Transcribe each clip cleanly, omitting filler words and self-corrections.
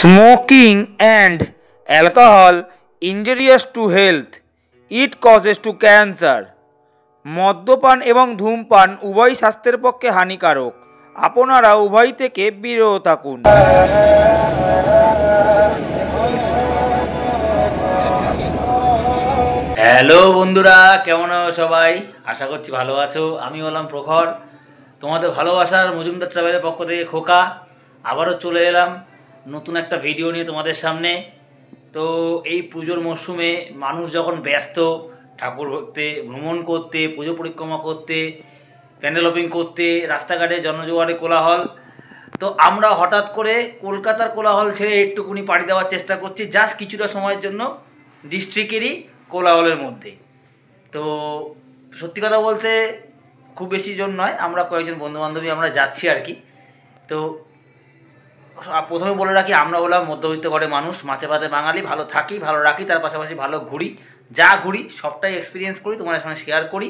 Smoking and alcohol injurious to health. It causes to cancer. মদ্যপান এবং ধূমপান উভয় স্বাস্থ্যের পক্ষে হানিকারক। আপনারা উভয় থেকে বিরত থাকুন। হ্যালো বন্ধুরা, কেমন আছো সবাই? আশা করছি ভালো আছো। আমি হলাম প্রখর, তোমাদের ভালোবাসার মজুমদার ট্রাভেলের পক্ষ থেকে খোকা। আবারও চলে এলাম নতুন একটা ভিডিও নিয়ে তোমাদের সামনে। তো এই পুজোর মরশুমে মানুষ যখন ব্যস্ত ঠাকুর ভক্তে, ভ্রমণ করতে, পুজো পরিক্রমা করতে, প্যান্ডেল ওপিং করতে, রাস্তাঘাটে জনজোয়ারে কোলাহল, তো আমরা হঠাৎ করে কলকাতার কোলাহল ছেড়ে একটুকুনি পাড়ি দেওয়ার চেষ্টা করছি জাস্ট কিছুটা সময়ের জন্য ডিস্ট্রিক্টেরই কোলাহলের মধ্যে। তো সত্যি কথা বলতে খুব বেশি জন নয়, আমরা কয়েকজন বন্ধুবান্ধবী আমরা যাচ্ছি আর কি। তো প্রথমে বলে রাখি, আমরা হলাম মধ্যবিত্ত ঘরের মানুষ, মাছে ভাতে বাঙালি, ভালো থাকি, ভালো রাখি, তার পাশাপাশি ভালো ঘুরি, যা ঘুরি সবটাই এক্সপিরিয়েন্স করি, তোমাদের সঙ্গে শেয়ার করি।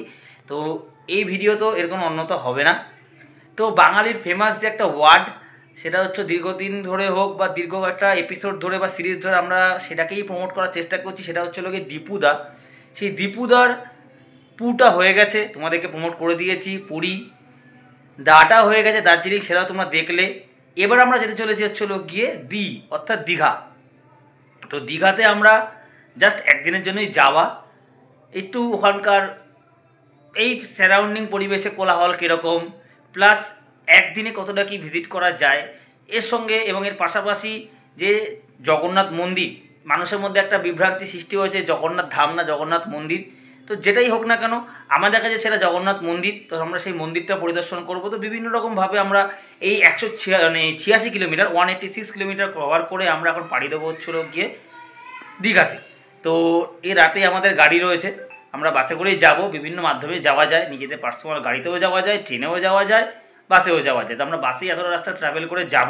তো এই ভিডিও তো এর কোনো অন্যতা হবে না। তো বাঙালির ফেমাস যে একটা ওয়ার্ড, সেটা হচ্ছে দীর্ঘদিন ধরে হোক বা দীর্ঘ একটা এপিসোড ধরে বা সিরিজ ধরে আমরা সেটাকেই প্রমোট করার চেষ্টা করছি, সেটা হচ্ছে লোকে দীপুদা। সেই দীপুদার পুটা হয়ে গেছে, তোমাদেরকে প্রমোট করে দিয়েছি। পুরী দাটা হয়ে গেছে, দার্জিলিং সেটাও তোমরা দেখলে। এবার আমরা যেতে চলেছি হচ্ছে গিয়ে অর্থাৎ দীঘা। তো দীঘাতে আমরা জাস্ট একদিনের জন্যই যাওয়া, একটু ওখানকার এই সারাউন্ডিং পরিবেশে কোলাহল কীরকম, প্লাস একদিনে কতটা কি ভিজিট করা যায়, এর সঙ্গে এবং এর পাশাপাশি যে জগন্নাথ মন্দির, মানুষের মধ্যে একটা বিভ্রান্তি সৃষ্টি হয়েছে জগন্নাথ ধাম না জগন্নাথ মন্দির। তো যেটাই হোক না কেন, আমাদের কাছে সেটা জগন্নাথ মন্দির। তো আমরা সেই মন্দিরটা পরিদর্শন করব। তো বিভিন্ন রকমভাবে আমরা এই 186 কিলোমিটার 186 কিলোমিটার কভার করে আমরা এখন পাড়ি দেবো হচ্ছিল গিয়ে দীঘাতে। তো এই রাতে আমাদের গাড়ি রয়েছে, আমরা বাসে করেই যাব। বিভিন্ন মাধ্যমে যাওয়া যায়, নিজেদের পার্সোনাল গাড়িতেও যাওয়া যায়, ট্রেনেও যাওয়া যায়, বাসেও যাওয়া যায়। তো আমরা বাসেই এতটা রাস্তা ট্রাভেল করে যাব।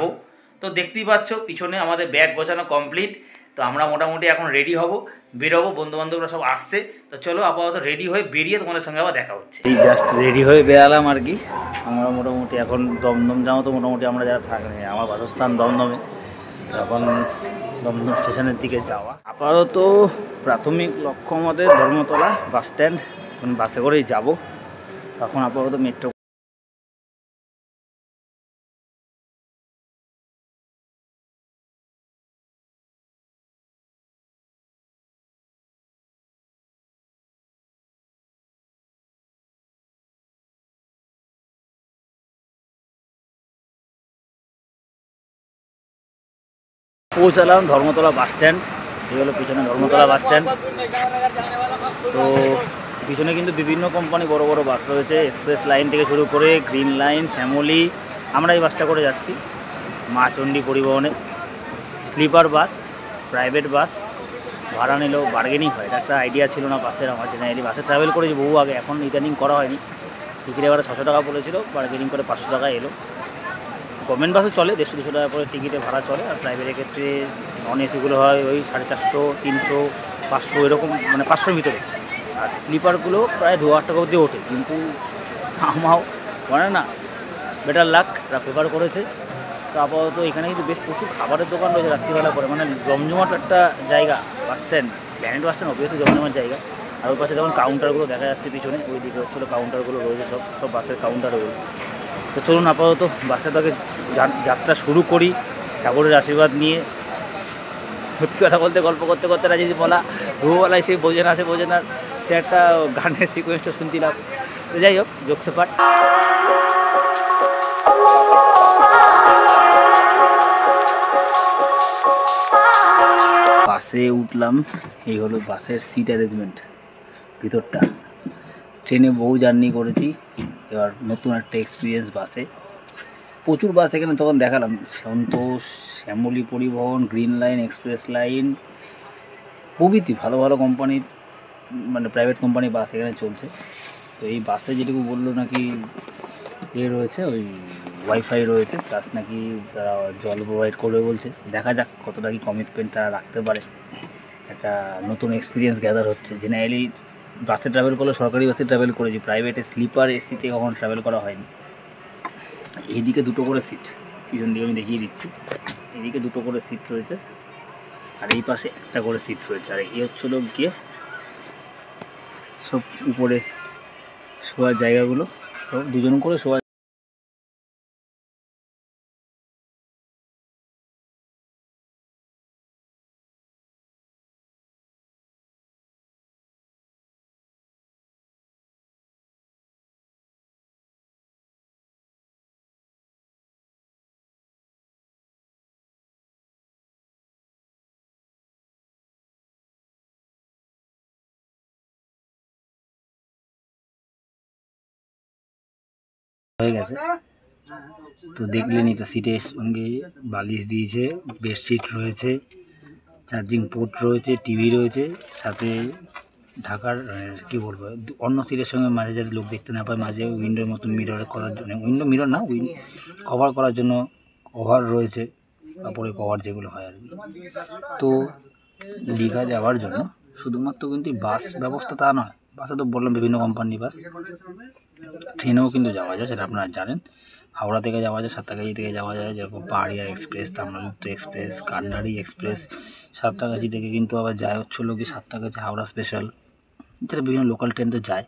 তো দেখতেই পাচ্ছ পিছনে আমাদের ব্যাগ গোছানো কমপ্লিট। তো আমরা মোটামুটি এখন রেডি হব, বেরোবো, বন্ধুবান্ধবরা সব আসছে। তো চলো আপাতত রেডি হয়ে বেরিয়ে তোমাদের সঙ্গে আবার দেখা হচ্ছে। এই জাস্ট রেডি হয়ে বেরালাম আর কি। আমরা মোটামুটি এখন দমদম যাবো। তো মোটামুটি আমরা যারা থাকি, আমার বাসস্থান দমদমে, এখন দমদম স্টেশনের দিকে যাওয়া। আপাতত প্রাথমিক লক্ষ্য আমাদের ধর্মতলা বাস স্ট্যান্ড, বাসে করেই যাব। তখন আপাতত মেট্রো পৌঁছালাম ধর্মতলা বাস স্ট্যান্ড। এই হলো পিছনে ধর্মতলা বাস স্ট্যান্ড। তো পিছনে কিন্তু বিভিন্ন কোম্পানি বড় বড় বাস রয়েছে, এক্সপ্রেস লাইন থেকে শুরু করে গ্রিন লাইন, শ্যামলী। আমরা এই বাসটা করে যাচ্ছি মা চণ্ডী পরিবহনে। স্লিপার বাস, প্রাইভেট বাস, ভাড়া নিলেও বার্গেনিং হয়। এটা একটা আইডিয়া ছিল না বাসের আমার, জেনারেলি বাসে ট্রাভেল করেছি বহু আগে, এখন রিটার্নিং করা হয়নি। টিকিট এবারে 600 টাকা পড়েছিল, বার্গেনিং করে 500 টাকা এলো। গভর্নমেন্ট বাসে চলে 150-200 টাকা করে টিকিটে ভাড়া চলে। আর প্রাইভেটের ক্ষেত্রে নন এসিগুলো হয় ওই 450, 300, 500 এরকম, মানে 500-র ভিতরে। আর স্লিপারগুলো প্রায় 2000 টাকা অবধি ওঠে, কিন্তু সামহাও মানে না, বেটার লাক ওরা ফেভার করেছে। তো আপাতত এখানে কিন্তু বেশ প্রচুর খাবারের দোকান রয়েছে রাত্রিবেলা করে, মানে জমজমাট একটা জায়গা bus stand. Planet bus stand obviously জমজমাট জায়গা। আর ওই পাশে যেমন কাউন্টারগুলো দেখা যাচ্ছে পিছনে, ওই দিকে হচ্ছিলো কাউন্টারগুলো রয়েছে, সব বাসের কাউন্টার রয়েছে। তো চলুন আপাতত বাসে তাকে যাত্রা শুরু করি ঠাকুরের আশীর্বাদ নিয়ে। সত্যি কথা বলতে গল্প করতে করতে যদি বলা দুবেলায় সে বোঝে না, সে একটা গানের সিকোয়েন্সটা শুনছিলাম। তো যাই হোক, জোকসে পাঠ। বাসে উঠলাম, এই হলো বাসের সিট অ্যারেঞ্জমেন্ট ভিতরটা। ট্রেনে বহু জার্নি করেছি, এবার নতুন একটা এক্সপিরিয়েন্স বাসে। প্রচুর বাস এখানে তখন দেখালাম, সন্তোষ, শ্যামলী পরিবহন, গ্রিন লাইন, এক্সপ্রেস লাইন প্রভৃতি ভালো ভালো কোম্পানির, মানে প্রাইভেট কোম্পানির বাস এখানে চলছে। তো এই বাসে যেটুকু বললো নাকি রয়েছে, ওই ওয়াইফাই রয়েছে, প্লাস নাকি তারা জল প্রোভাইড করবে বলছে। দেখা যাক কতটা কি কমিটমেন্ট তারা রাখতে পারে। একটা নতুন এক্সপিরিয়েন্স গ্যাদার হচ্ছে। জেনারেলি বাসে ট্রাভেল করলে সরকারি বাসে ট্রাভেল করেছি, প্রাইভেটে স্লিপার এসিতে কখনো ট্রাভেল করা হয়নি। এইদিকে দুটো করে সিট, পিছন দিকে আমি দেখিয়ে দিচ্ছি। এদিকে দুটো করে সিট রয়েছে আর এই পাশে একটা করে সিট রয়েছে। আর এই হচ্ছিল গিয়ে সব উপরে শোয়ার জায়গাগুলো, সব দুজন করে শোয়া। হয়ে গেছে তো দেখলেনই তো, সিটের সঙ্গে বালিশ দিয়েছে, বেডশিট রয়েছে, চার্জিং পোর্ট রয়েছে, টিভি রয়েছে, সাথে ঢাকার কী বলবো, অন্য সিটের সঙ্গে মাঝে যাতে লোক দেখতে না পায়, মাঝে উইন্ডোর মতন মিরর করার জন্য, উইন্ডো মিরর না, কভার করার জন্য কভার রয়েছে, কাপড়ের কভার যেগুলো হয় আর কি। তো দীঘা যাওয়ার জন্য শুধুমাত্র কিন্তু বাস ব্যবস্থা তা নয়, বাসে তো বললাম বিভিন্ন কোম্পানির বাস, ট্রেনেও কিন্তু যাওয়া যায়, সেটা আপনারা জানেন। হাওড়া থেকে যাওয়া যায়, সাঁতরাগাছি থেকে যাওয়া যায়, যেরকম পাহাড়িয়া এক্সপ্রেস, তাম্রলিপ্ত এক্সপ্রেস, কান্ডারি এক্সপ্রেস। সাঁতরাগাছি থেকে কিন্তু আবার যায় হচ্ছিল কি সাঁতরাগাছি হাওড়া স্পেশাল, এছাড়া বিভিন্ন লোকাল ট্রেন তো যায়।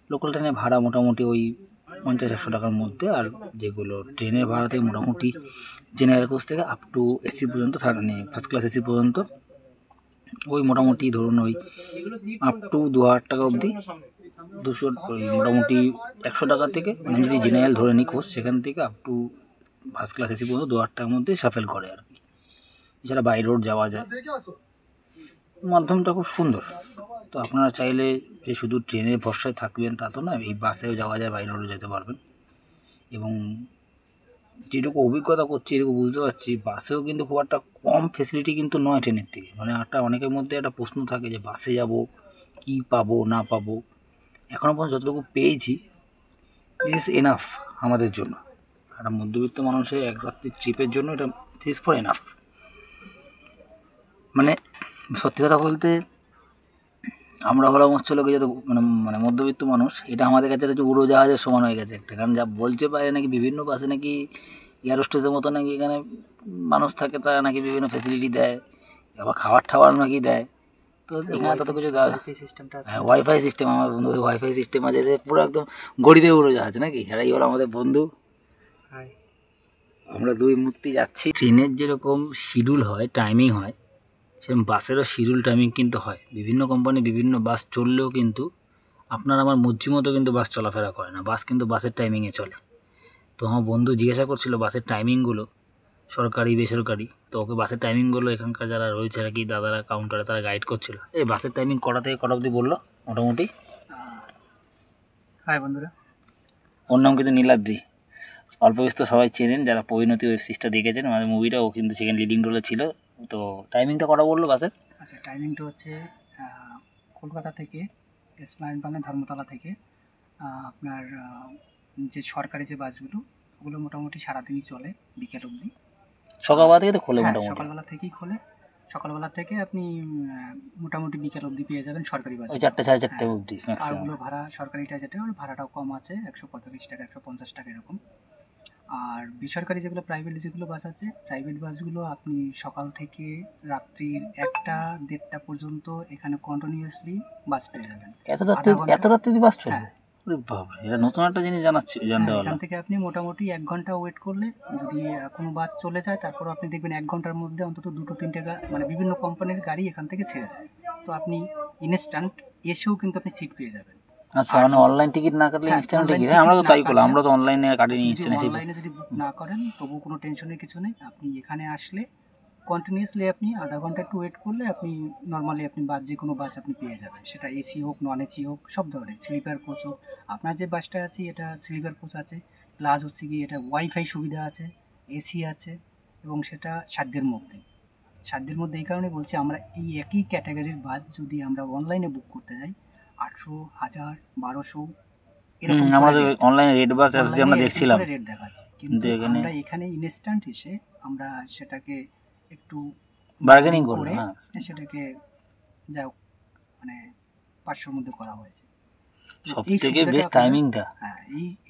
লোকাল ট্রেনের ভাড়া মোটামুটি ওই 50-100 টাকার মধ্যে, আর যেগুলো ট্রেনের ভাড়া থেকে মোটামুটি জেনারেল কোচ থেকে আপ টু এসি পর্যন্ত, ফার্স্ট ক্লাস এসি পর্যন্ত ওই মোটামুটি ধরুন ওই আপ টু 2000 টাকা অবধি, 200 মোটামুটি 100 টাকা থেকে, মানে যদি জেনারেল ধরে নিই কোচ, সেখান থেকে up to first class AC পর্যন্ত 2000 টাকার মধ্যে সাফেল করে আর কি। এছাড়া বাই রোড যাওয়া যায়, মাধ্যমটা খুব সুন্দর। তো আপনারা চাইলে যে শুধু ট্রেনের ভরসায় থাকবেন তা তো না, এই বাসেও যাওয়া যায়, বাই রোডও যেতে পারবেন। এবং যেটুকু অভিজ্ঞতা করছি, এটুকু বুঝতে পারছি, বাসেও কিন্তু খুব একটা কম ফেসিলিটি কিন্তু নয় ট্রেনের থেকে। মানে একটা অনেকের মধ্যে একটা প্রশ্ন থাকে যে বাসে যাব কি পাবো না পাবো, এখনও পর্যন্ত যতটুকু পেয়েছি দিস ইজ এনাফ আমাদের জন্য। একটা মধ্যবিত্ত মানুষের এক রাত্রির ট্রিপের জন্য এটা দিস ফর এনাফ। মানে সত্যি কথা বলতে আমরা হলাম হচ্ছিল কি, যাতে মানে মধ্যবিত্ত মানুষ, এটা আমাদের কাছে হচ্ছে উড়োজাহাজের সমান হয়ে গেছে একটা। কারণ যা বলছে বাইরে নাকি বিভিন্ন বাসে নাকি এয়ার হোস্টেসের মতো নাকি এখানে মানুষ থাকে, তারা নাকি বিভিন্ন ফ্যাসিলিটি দেয়, আবার খাবার টাবার নাকি দেয়। তো এখানে তত কিছু দেওয়া, হ্যাঁ ওয়াইফাই সিস্টেম, আমার বন্ধু ওয়াইফাই সিস্টেম আছে, পুরো একদম গড়িতে উড়োজাহাজ নাকি, এরাই হলো আমাদের বন্ধু। আমরা দুই মূর্তি যাচ্ছি। ট্রেনের যেরকম শিডিউল হয়, টাইমিং হয়, সেরকম বাসেরও শিডিউল টাইমিং কিন্তু হয়। বিভিন্ন কোম্পানি বিভিন্ন বাস চললেও কিন্তু আপনার আমার মর্জি মতো কিন্তু বাস চলাফেরা করে না, বাস কিন্তু বাসের টাইমিংয়ে চলে। তো আমার বন্ধু জিজ্ঞাসা করছিল বাসের টাইমিংগুলো, সরকারি বেসরকারি, তো ওকে বাসের টাইমিংগুলো এখানকার যারা রয়েছে আর কি দাদারা কাউন্টারে, তারা গাইড করছিল। এই বাসের টাইমিং কটা থেকে কটা অবধি বললো মোটামুটি? হাই বন্ধুরা, ওর নাম কিন্তু নীলাদ্রি, অল্প বিস্তর সবাই চেনেন যারা পরিণতি ওয়েব সিরিজটা দেখেছেন, আমাদের মুভিটা, ও কিন্তু সেখানে লিডিং রোলে ছিল। তো টাইমিংটা কটা বললো বাসের? আচ্ছা, টাইমিংটা হচ্ছে কলকাতা থেকে এসপ্ল্যানেড বাগান ধর্মতলা থেকে আপনার যে সরকারি যে বাসগুলো, ওগুলো মোটামুটি সারাদিনই চলে বিকেল অবধি। সকালবেলা থেকে তো খোলে হ্যাঁ, মোটামুটি? সকালবেলা থেকেই খোলে। সকালবেলা থেকে আপনি মোটামুটি বিকেল অবধি পেয়ে যাবেন সরকারি বাস। ওই 4টে 4:30 অবধি আর ম্যাক্সিমাম। ওগুলো ভাড়া সরকারিটা যেটা, ওর ভাড়াটাও কম আছে, 145 টাকা 150 টাকা এরকম। আর বেসরকারি যেগুলো প্রাইভেট যেগুলো বাস আছে, প্রাইভেট বাসগুলো আপনি সকাল থেকে রাত্রির 1টা-1:30 পর্যন্ত এখানে কন্টিনিউয়াসলি বাস পেয়ে যাবেন। এত রাত্রি বাস চলবে? হ্যাঁ। বাপরে, এটা নতুন একটা জিনিস জানতে পারলাম। এখান থেকে আপনি মোটামুটি 1 ঘন্টা ওয়েট করলে, যদি কোনো বাস চলে যায়, তারপর আপনি দেখবেন 1 ঘন্টার মধ্যে অন্তত 2-3টে মানে বিভিন্ন কোম্পানির গাড়ি এখান থেকে ছেড়ে যায়। তো আপনি ইনস্ট্যান্ট এসেও কিন্তু আপনি সিট পেয়ে যাবেন। আচ্ছা, মানে অনলাইন টিকিট না কাটলে ইনস্ট্যান্ট টিকিট? হ্যাঁ, আমরা তো তাই করলাম, আমরা তো অনলাইনে কাটিনি ইনস্ট্যান্ট। অনলাইনে যদি বুক না করেন তবু কোনো টেনশনের কিছু নেই। আপনি এখানে আসলে কন্টিনিউয়াসলি আপনি আধা ঘন্টা একটু ওয়েট করলে আপনি নর্মালি আপনি বাস, যে কোনো বাস আপনি পেয়ে যাবেন, সেটা এসি হোক নন এসি হোক সব ধরনের, স্লিপার কোচ হোক। আপনার যে বাসটা আছে এটা স্লিপার কোচ আছে, প্লাস হচ্ছে কি এটা ওয়াইফাই সুবিধা আছে, এসি আছে, এবং সেটা সাধ্যের মধ্যে। সাধ্যের মধ্যে এই কারণে বলছি, আমরা এই একই ক্যাটাগরির বাস যদি আমরা অনলাইনে বুক করতে যাই 800, 1000, 1200 এরকম আমরা যে অনলাইনে রেড বাস অ্যাপস দিয়ে আমরা দেখছিলাম, রেট দেখাচ্ছে। কিন্তু আমরা এখানে ইনস্ট্যান্ট এসে আমরা সেটাকে একটু বার্গেনিং করে সেটাকে যাও মানে 500-র মধ্যে করা হয়েছে। সবথেকে বেস্ট টাইমিংটা। হ্যাঁ,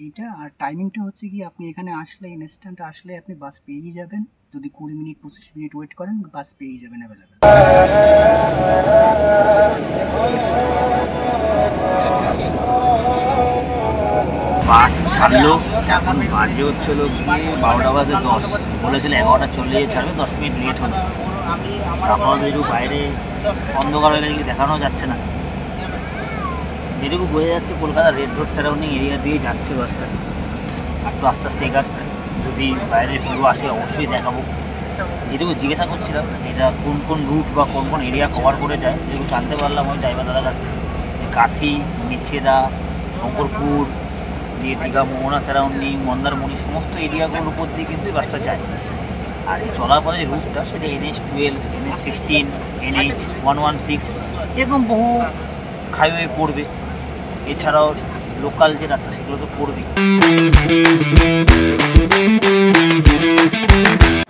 এইটা। আর টাইমিংটা হচ্ছে কি, আপনি এখানে আসলে ইনস্ট্যান্ট আসলে আপনি বাস পেয়েই যাবেন। যদি 20-25 মিনিট ওয়েট করেন বাস পেয়ে যাবেন অ্যাভেলেবেল। বাস ছাড়লো, এখন বাজে হচ্ছিল গিয়ে 12:10, বলেছিল 11:40 ছাড়বে, 10 মিনিট লেট হলো। তারপর একটু বাইরে অন্ধকার হয়ে গেলে দেখানো যাচ্ছে না, যেটুকু বোঝা যাচ্ছে Kolkata red road surrounding area দিয়ে যাচ্ছে বাসটা। একটু আস্তে আস্তে এগাক, যদি বাইরের ভিউ আসে অবশ্যই দেখাবো। যেটুকু জিজ্ঞাসা করছিলাম এটা কোন কোন রুট বা কোন কোন এরিয়া কভার করে যায়, যেটুকু জানতে পারলাম ওই ড্রাইভার দাদার কাছ থেকে। কাথি, মেছেদা, শঙ্করপুর দিয়ে দীঘা, মোহনা সারাউন্ডিং, মন্দারমণি সমস্ত এরিয়াগুলোর উপর দিয়ে কিন্তু এই বাসটা যায়। আর এই চলার পরে যে রুটটা সেটা NH12, NH16, NH116 এরকম বহু হাইওয়ে পড়বে, এছাড়াও লোকাল যে রাস্তা সেগুলো তো পড়বে।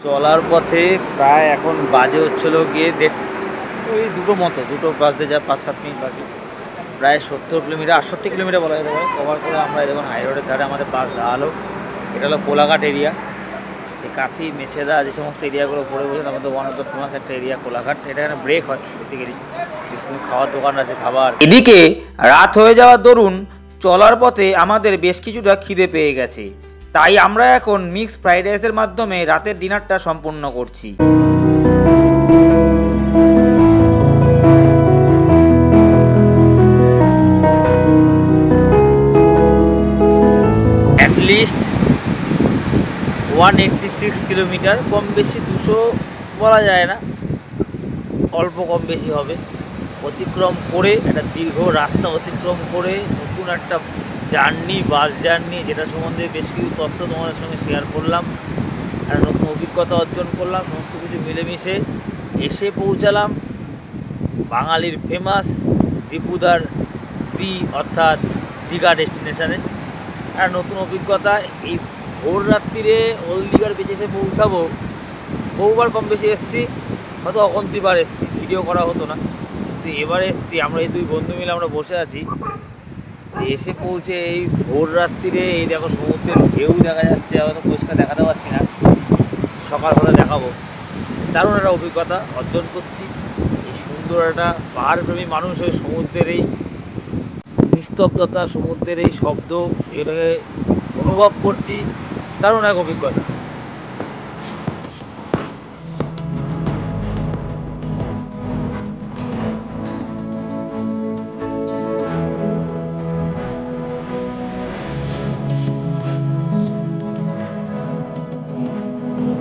চলার পথে প্রায় এখন বাজে হচ্ছিলো গিয়ে ওই দুটো বাজতে যা 5-7 মিনিট বাকি, প্রায় 70 কিলোমিটার 68 কিলোমিটার বলা যেতে পারে কভার করে আমরা দেখুন হাই রোডের ধারে আমাদের বাস দাঁড়ালো। এটা হলো কোলাঘাট এরিয়া। সেই কাথি, মেছেদা যে সমস্ত এরিয়াগুলো পড়ে বসে তার মধ্যে ওয়ান অফ দ্য ফেমাস একটা এরিয়া কোলাঘাট। এটা এখানে ব্রেক হয় বেসিক্যালি, খাওয়ার দোকান আছে, খাবার। এদিকে রাত হয়ে যাওয়ার দরুন চলার পথে আমাদের বেশ কিছুটা খিদে পেয়ে গেছে, তাই আমরা এখন মিক্স ফ্রাইড রাইসের মাধ্যমে রাতের ডিনারটা সম্পূর্ণ করছি। অ্যাটলিস্ট 186 কিলোমিটার, কম বেশি 200 বলা যায় না, অল্প কম বেশি হবে, অতিক্রম করে একটা দীর্ঘ রাস্তা অতিক্রম করে নতুন একটা জার্নি, বাস জার্নি, যেটা সম্বন্ধে বেশ কিছু তথ্য তোমাদের সঙ্গে শেয়ার করলাম, একটা নতুন অভিজ্ঞতা অর্জন করলাম। সমস্ত কিছু মিলেমিশে এসে পৌঁছালাম বাঙালির ফেমাস দীপুদার অর্থাৎ দীঘা ডেস্টিনেশানে। আর নতুন অভিজ্ঞতা, এই ভোর রাত্রিরে ওল্ড দীঘার বেঁচে এসে পৌঁছাবো। বহুবার কম বেশি এসেছি, হয়তো অকন্তিবার এসেছি, ভিডিও করা হতো না, তো এবার এসেছি। আমরা এই দুই বন্ধু মিলে আমরা বসে আছি, এসে পৌঁছে এই ভোর রাত্রিরে এই দেখো সমুদ্রের ঢেউ দেখা যাচ্ছে, হয়তো পরিষ্কার দেখাতে পারছি না, সকাল হলে দেখাবো। দারুণ একটা অভিজ্ঞতা অর্জন করছি। এই সুন্দর একটা পাহাড়প্রেমী মানুষ হয়ে সমুদ্রের এই নিস্তব্ধতা, সমুদ্রের এই শব্দ এটাকে অনুভব করছি, দারুণ এক অভিজ্ঞতা।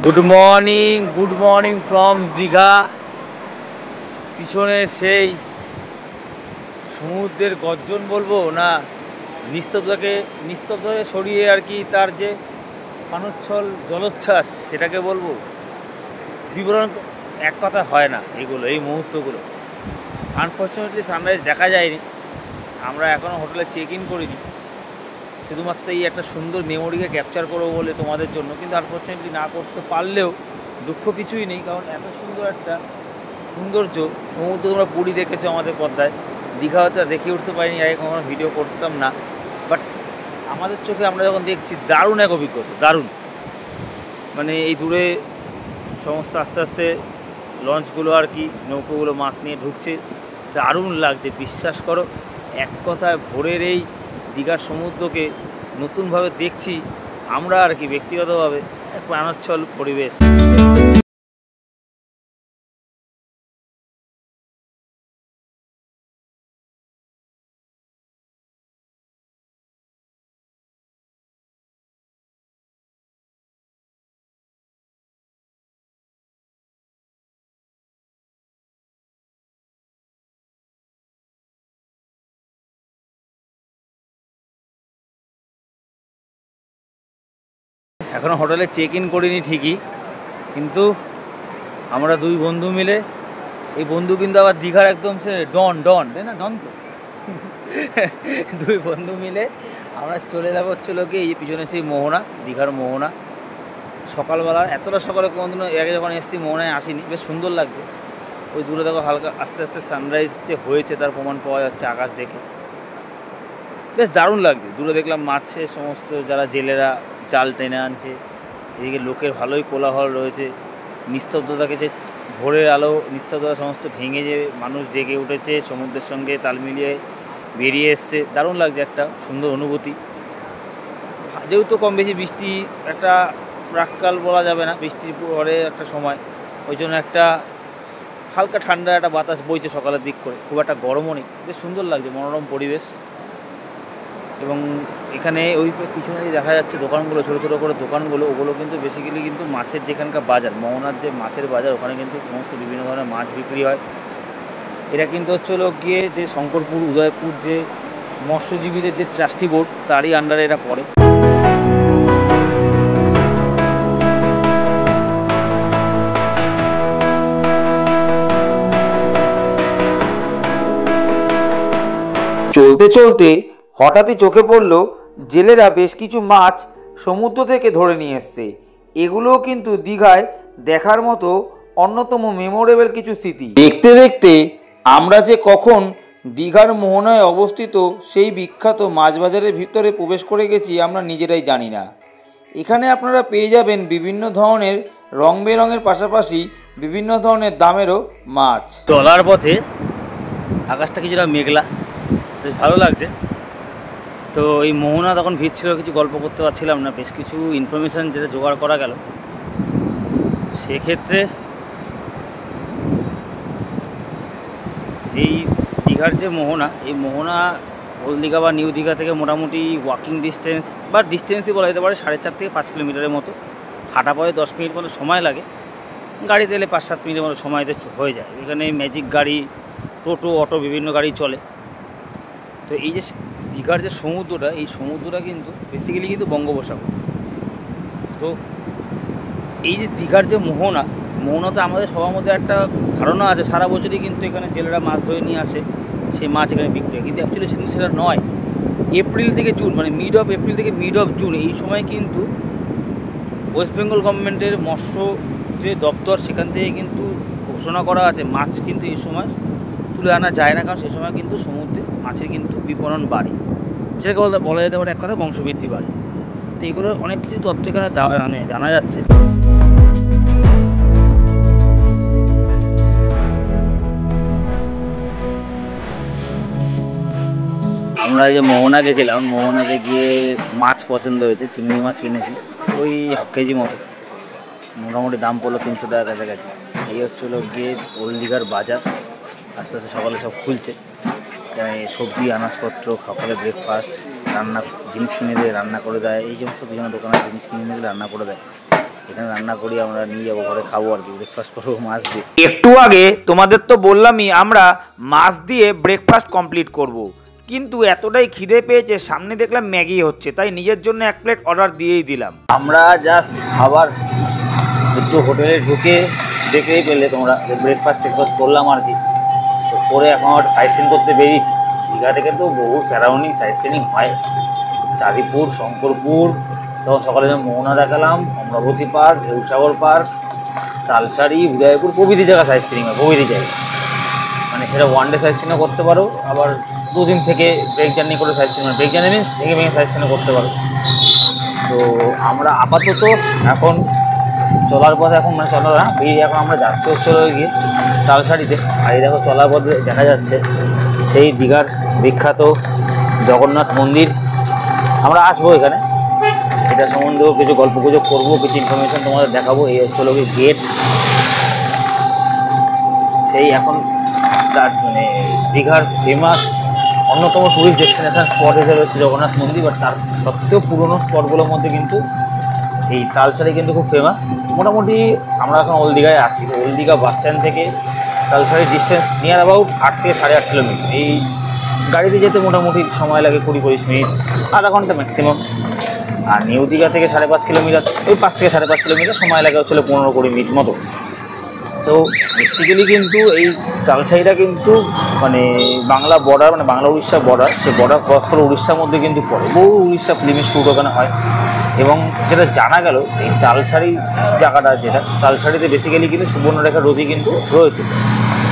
Good morning from Digha. পিছনে সেই সমুদ্রের গর্জন বলবো না নিস্তব্ধতাকে সরিয়ে আর কি তার যে প্রাণোচ্ছল জলোচ্ছ্বাস সেটাকে বলবো, বিবরণ এক কথা হয় না। এই মুহূর্তগুলো আনফর্চুনেটলি সানরাইজ দেখা যায়নি, আমরা এখনও হোটেলে চেক ইন করিনি, শুধুমাত্র এই একটা সুন্দর মেমোরিকে ক্যাপচার করবো বলে তোমাদের জন্য। কিন্তু আনফর্চুনেটলি না করতে পারলেও দুঃখ কিছুই নেই, কারণ এত সুন্দর একটা সৌন্দর্য সমুদ্র তোমরা পুরী দেখেছো আমাদের পর্দায়, দীঘা হয়তো দেখে উঠতে পারিনি, আগে কখনো ভিডিও করতাম না, বাট আমাদের চোখে আমরা যখন দেখছি দারুণ এক অভিজ্ঞতা, দারুণ। মানে এই দূরে সমস্ত আস্তে আস্তে লঞ্চগুলো আর কি নৌকোগুলো মাছ নিয়ে ঢুকছে, দারুণ লাগছে। বিশ্বাস করো, এক কথায় ভোরের এই দীঘার সমুদ্রকে নতুনভাবে দেখছি আমরা আর কি, ব্যক্তিগতভাবে এক প্রাণোচ্ছল পরিবেশ। এখনও হোটেলে চেক ইন করিনি ঠিকই, কিন্তু আমরা দুই বন্ধু মিলে, এই বন্ধু কিন্তু আবার দীঘার একদম সে ডন তাই না, ডন তো দুই বন্ধু মিলে আমরা চলে যাবো হচ্ছিলো কি এই পিছনে সেই মোহনা, দীঘার মোহনা। সকালবেলা এতটা সকালে কোনোদিনও আগে যখন এসেছি মোহনায় আসিনি, বেশ সুন্দর লাগছে। ওই দূরে দেখো হালকা আস্তে আস্তে সানরাইজ যে হয়েছে তার প্রমাণ পাওয়া যাচ্ছে আকাশ দেখে, বেশ দারুণ লাগছে। দূরে দেখলাম মাছের সমস্ত যারা জেলেরা জাল টেনে আনছে, এদিকে লোকের ভালোই কোলাহল রয়েছে। নিস্তব্ধতাকে যে ভোরের আলো নিস্তব্ধতা সমস্ত ভেঙে যে মানুষ জেগে উঠেছে, সমুদ্রের সঙ্গে তাল মিলিয়ে বেরিয়ে এসছে, দারুণ লাগছে, একটা সুন্দর অনুভূতি। যেহেতু কম বেশি বৃষ্টি একটা প্রাককাল বলা যাবে না, বৃষ্টির পরে একটা সময়, ওই জন্য একটা হালকা ঠান্ডা একটা বাতাস বইছে সকালের দিক করে, খুব একটা গরমও নেই, বেশ সুন্দর লাগছে, মনোরম পরিবেশ। এবং এখানে ওই পিছনে দেখা যাচ্ছে দোকানগুলো, ছোটো ছোটো করে দোকানগুলো, ওগুলো কিন্তু বেসিক্যালি কিন্তু মাছের যেখানকার বাজার, মোহনার যে মাছের বাজার, ওখানে কিন্তু সমস্ত বিভিন্ন ধরনের মাছ বিক্রি হয়। এটা কিন্তু হচ্ছে গিয়ে যে শঙ্করপুর উদয়পুর যে মৎস্যজীবীদের যে ট্রাস্টি বোর্ড, তারই আন্ডারে এটা পড়ে। চলতে চলতে হঠাৎই চোখে পড়ল জেলেরা বেশ কিছু মাছ সমুদ্র থেকে ধরে নিয়ে এসছে। এগুলোও কিন্তু দীঘায় দেখার মতো অন্যতম মেমোরেবল কিছু স্মৃতি। দেখতে দেখতে আমরা যে কখন দীঘার মোহনায় অবস্থিত সেই বিখ্যাত মাছ বাজারের ভিতরে প্রবেশ করে গেছি আমরা নিজেরাই জানি না। এখানে আপনারা পেয়ে যাবেন বিভিন্ন ধরনের রং বেরঙের পাশাপাশি বিভিন্ন ধরনের দামেরও মাছ। চলার পথে আকাশটা কিছুটা মেঘলা, বেশ ভালো লাগছে। তো এই মোহনা তখন ভিড় ছিল, কিছু গল্প করতে পারছিলাম না, বেশ কিছু ইনফরমেশান যেটা জোগাড় করা গেল, সেক্ষেত্রে এই দীঘার যে মোহনা, এই মোহনা ওল্ড দীঘা বা নিউ দীঘা থেকে মোটামুটি ওয়াকিং ডিস্টেন্স বা ডিস্টেন্সই বলা যেতে পারে 4.5 থেকে 5 কিলোমিটারের মতো। হাঁটা পথে 10 মিনিট মতো সময় লাগে, গাড়িতে এলে 5-7 মিনিটের মতো সময়তে হয়ে যায়। এখানে ম্যাজিক গাড়ি, টোটো, অটো বিভিন্ন গাড়ি চলে। তো এই যে দীঘার যে সমুদ্রটা, এই সমুদ্রটা কিন্তু বেসিক্যালি কিন্তু বঙ্গোপসাগর। তো এই যে দীঘার যে মোহনাতে আমাদের সবার মধ্যে একটা ধারণা আছে সারা বছরই কিন্তু এখানে জেলেরা মাছ ধরে নিয়ে আসে, সেই মাছ এখানে বিক্রি হয়, কিন্তু অ্যাকচুয়ালি সেটা নয়। এপ্রিল থেকে জুন, মানে মিড অফ এপ্রিল থেকে মিড অফ জুন, এই সময় কিন্তু ওয়েস্ট বেঙ্গল গভর্নমেন্টের মৎস্য যে দপ্তর, সেখান থেকে কিন্তু ঘোষণা করা আছে মাছ কিন্তু এই সময় তুলে আনা যায় না, কারণ সেই সময় কিন্তু সমুদ্রে মাছের কিন্তু বিপণন বাড়ে, সেটাকে বলা যেতে পারে এক কথা বংশবৃদ্ধি বাড়ে। তো এগুলোর অনেক কিছু তথ্য এখানে মানে জানা যাচ্ছে। আমরা যে মোহনা গেছিলাম, মোহনাতে গিয়ে মাছ পছন্দ হয়েছে, চিংড়ি মাছ কিনেছি ওই 1 কেজি মতো, মোটামুটি দাম পড়লো 300 টাকা কাছাকাছি। এই হচ্ছিলো গিয়ে ওল্ড দীঘার বাজার। আস্তে আস্তে সকালে সব খুলছে, সবজি আনাজপত্র, সকালে ব্রেকফাস্ট, রান্না জিনিস কিনে দেয়, রান্না করে দেয়, এই সমস্ত বিভিন্ন দোকানের জিনিস কিনে নিয়ে রান্না করে দেয়। এখানে রান্না করি, আমরা নিয়ে যাবো ঘরে, খাবো আর কি, ব্রেকফাস্ট করবো মাছ দিয়ে। একটু আগে তোমাদের তো বললামই আমরা মাছ দিয়ে ব্রেকফাস্ট কমপ্লিট করব, কিন্তু এতটাই খিদে পেয়েছে, সামনে দেখলাম ম্যাগি হচ্ছে, তাই নিজের জন্য 1 প্লেট অর্ডার দিয়েই দিলাম। আমরা জাস্ট খাবার একটু হোটেলে ঢুকে দেখেই পেলে তোমরা যে ব্রেকফাস্ট করলাম আর কি। তো করে এখন একটা সাইট সিন করতে বেরিয়েছি। দীঘা থেকে তো বহু সারাউন্ডিং সাইট সিনিং হয়, চাঁদিপুর, শঙ্করপুর, তখন সকালে যেমন মোহনা দেখালাম, অমরাবতী পার্ক, ঢেউসাগর পার্ক, তালসারি, উদয়পুর, প্রভৃতি জায়গা সাইট সিনিং হয়, প্রভৃতি জায়গা। মানে সেটা ওয়ান ডে সাইট সিনও করতে পারো, আবার 2 দিন থেকে ব্রেক জার্নি করে sight seen, break journey means ভেঙে ভেঙে সাইট সিনও করতে পারো। তো আমরা আপাতত এখন চলার পথে, এখন মানে চলার না বেরিয়ে এখন আমরা যাচ্ছি হচ্ছে গিয়ে তালসারিতে। আর এই দেখো চলার পথে দেখা যাচ্ছে সেই দীঘার বিখ্যাত জগন্নাথ মন্দির। আমরা আসবো এখানে, এটা সম্বন্ধেও কিছু গল্পগুজব করবো, কিছু ইনফরমেশান তোমাদের দেখাবো। এই হচ্ছে গেট, সেই এখন মানে দীঘার ফেমাস অন্যতম টুরিস্ট ডেস্টিনেশন স্পট হিসেবে হচ্ছে জগন্নাথ মন্দির। বাট তার সত্ত্বেও পুরনো স্পটগুলোর মধ্যে কিন্তু এই তালসারি কিন্তু খুব ফেমাস। মোটামুটি আমরা এখন ওল্ড দীঘায় আছি। ওল্ড দীঘা বাস স্ট্যান্ড থেকে তালসারির ডিস্টেন্স নিয়ার অ্যাবাউট 8 থেকে 8.5 কিলোমিটার। এই গাড়িতে যেতে মোটামুটি সময় লাগে 20-25 মিনিট, আধা ঘন্টা ম্যাক্সিমাম। আর নিউ দীঘা থেকে 5.5 কিলোমিটার, ওই 5 থেকে 5.5 কিলোমিটার সময় লাগে হচ্ছিল 15-20 মিনিট মতো। তো বেসিক্যালি কিন্তু এই তালসারিটা কিন্তু মানে বাংলা বর্ডার, মানে বাংলা উড়িষ্যা বর্ডার, সেই বর্ডার ক্রস করে উড়িষ্যার মধ্যে কিন্তু পড়ে। বহু উড়িষ্যা ফিল্মের শ্যুট ওখানে হয়। এবং যেটা জানা গেল এই তালসারি জায়গাটা, যেটা তালসারিতে বেসিক্যালি কিন্তু সুবর্ণরেখা নদী কিন্তু রয়েছে,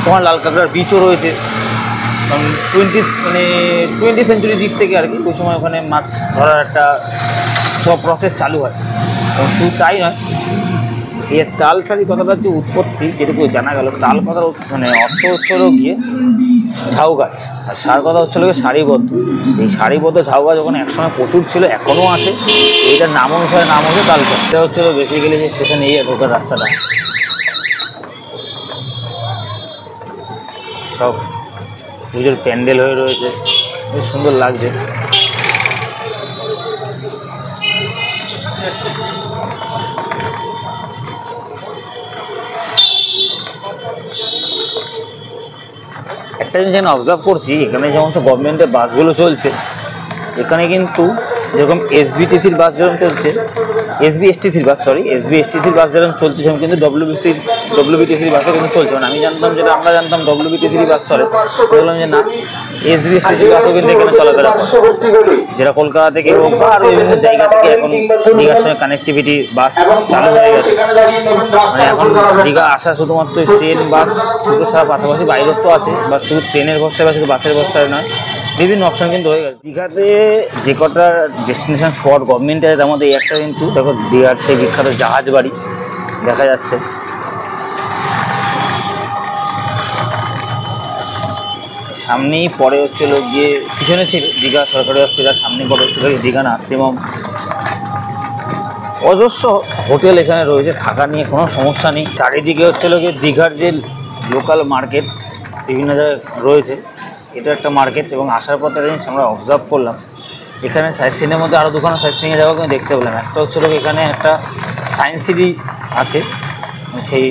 তোমার লাল কাঁকড়ার বিচও রয়েছে। কারণ 20 সেঞ্চুরির দিক থেকে আর কি ওই সময় ওখানে মাছ ধরার একটা সব প্রসেস চালু হয়। এবং শুধু তাই নয়, এর তাল শাড়ি কথাটা যে উৎপত্তি যেটুকু জানা গেল, তাল কথার মানে অর্থ হচ্ছে হলো গিয়ে ঝাউ গাছ, আর সার কথা হচ্ছে গিয়ে সারিবদ্ধ। এই সারিবদ্ধ ঝাউ গাছ ওখানে একসময় প্রচুর ছিল, এখনও আছে। এইটার নাম অনুসারে নাম হচ্ছে তালচা। এটা হচ্ছে বেসিক্যালি যে স্টেশন এই ঢোকার রাস্তাটা, সব পুজোর প্যান্ডেল হয়ে রয়েছে, বেশ সুন্দর লাগছে। একটা জিনিস আমি অবজার্ভ করছি, এখানে যে সমস্ত গভর্নমেন্টের বাসগুলো চলছে, এখানে কিন্তু যেরকম এসবিটিসির বাস যেরকম চলছে, এসবিএসটিসির বাস যেরকম চলছে, সেরকম কিন্তু ডব্লিউবিটিসির বাসও কিন্তু চলছে। মানে আমি জানতাম, যেটা আমরা জানতাম ডব্লিউবিটিসির বাস চলে, বললাম যে না, এসবিএসটিসির বাসও কিন্তু এখানে চলাফেরা করে, যেটা কলকাতা থেকে হোক বা আরও বিভিন্ন জায়গা থেকে এখন দীঘার সঙ্গে কানেক্টিভিটি বাস চালু হয়ে গেছে। মানে এখন দীঘা আসা শুধুমাত্র ট্রেন বাস দুটো ছাড়া পাশাপাশি বাইরের তো আছে, বা শুধু ট্রেনের ভরসায় বা শুধু বাসের ভরসায় নয়, বিভিন্ন অপশান কিন্তু হয়ে গেছে। দীঘাতে যে কটা ডেস্টিনেশন স্পট গভর্নমেন্টের, তার মধ্যে এই একটা কিন্তু দেখো, দীঘার সেই বিখ্যাত জাহাজ বাড়ি দেখা যাচ্ছে। সামনেই পরে হচ্ছিল গিয়ে, পিছনে ছিল দীঘা সরকারি হসপিটাল, সামনে পরে হচ্ছিল দীঘা নার্সিংহোম, অজস্র হোটেল এখানে রয়েছে, থাকা নিয়ে কোনো সমস্যা নেই। চারিদিকে হচ্ছিল গিয়ে দীঘার যে লোকাল মার্কেট বিভিন্ন জায়গায় রয়েছে, এটা একটা মার্কেট। এবং আসার পথে জিনিস আমরা অবজার্ভ করলাম, এখানে সাইট সিনের মধ্যে আরও দুখানা সাইট সিনে যাওয়া কিন্তু দেখতে পেলাম। একটা হচ্ছিল এখানে একটা সায়েন্স সিটি আছে, সেই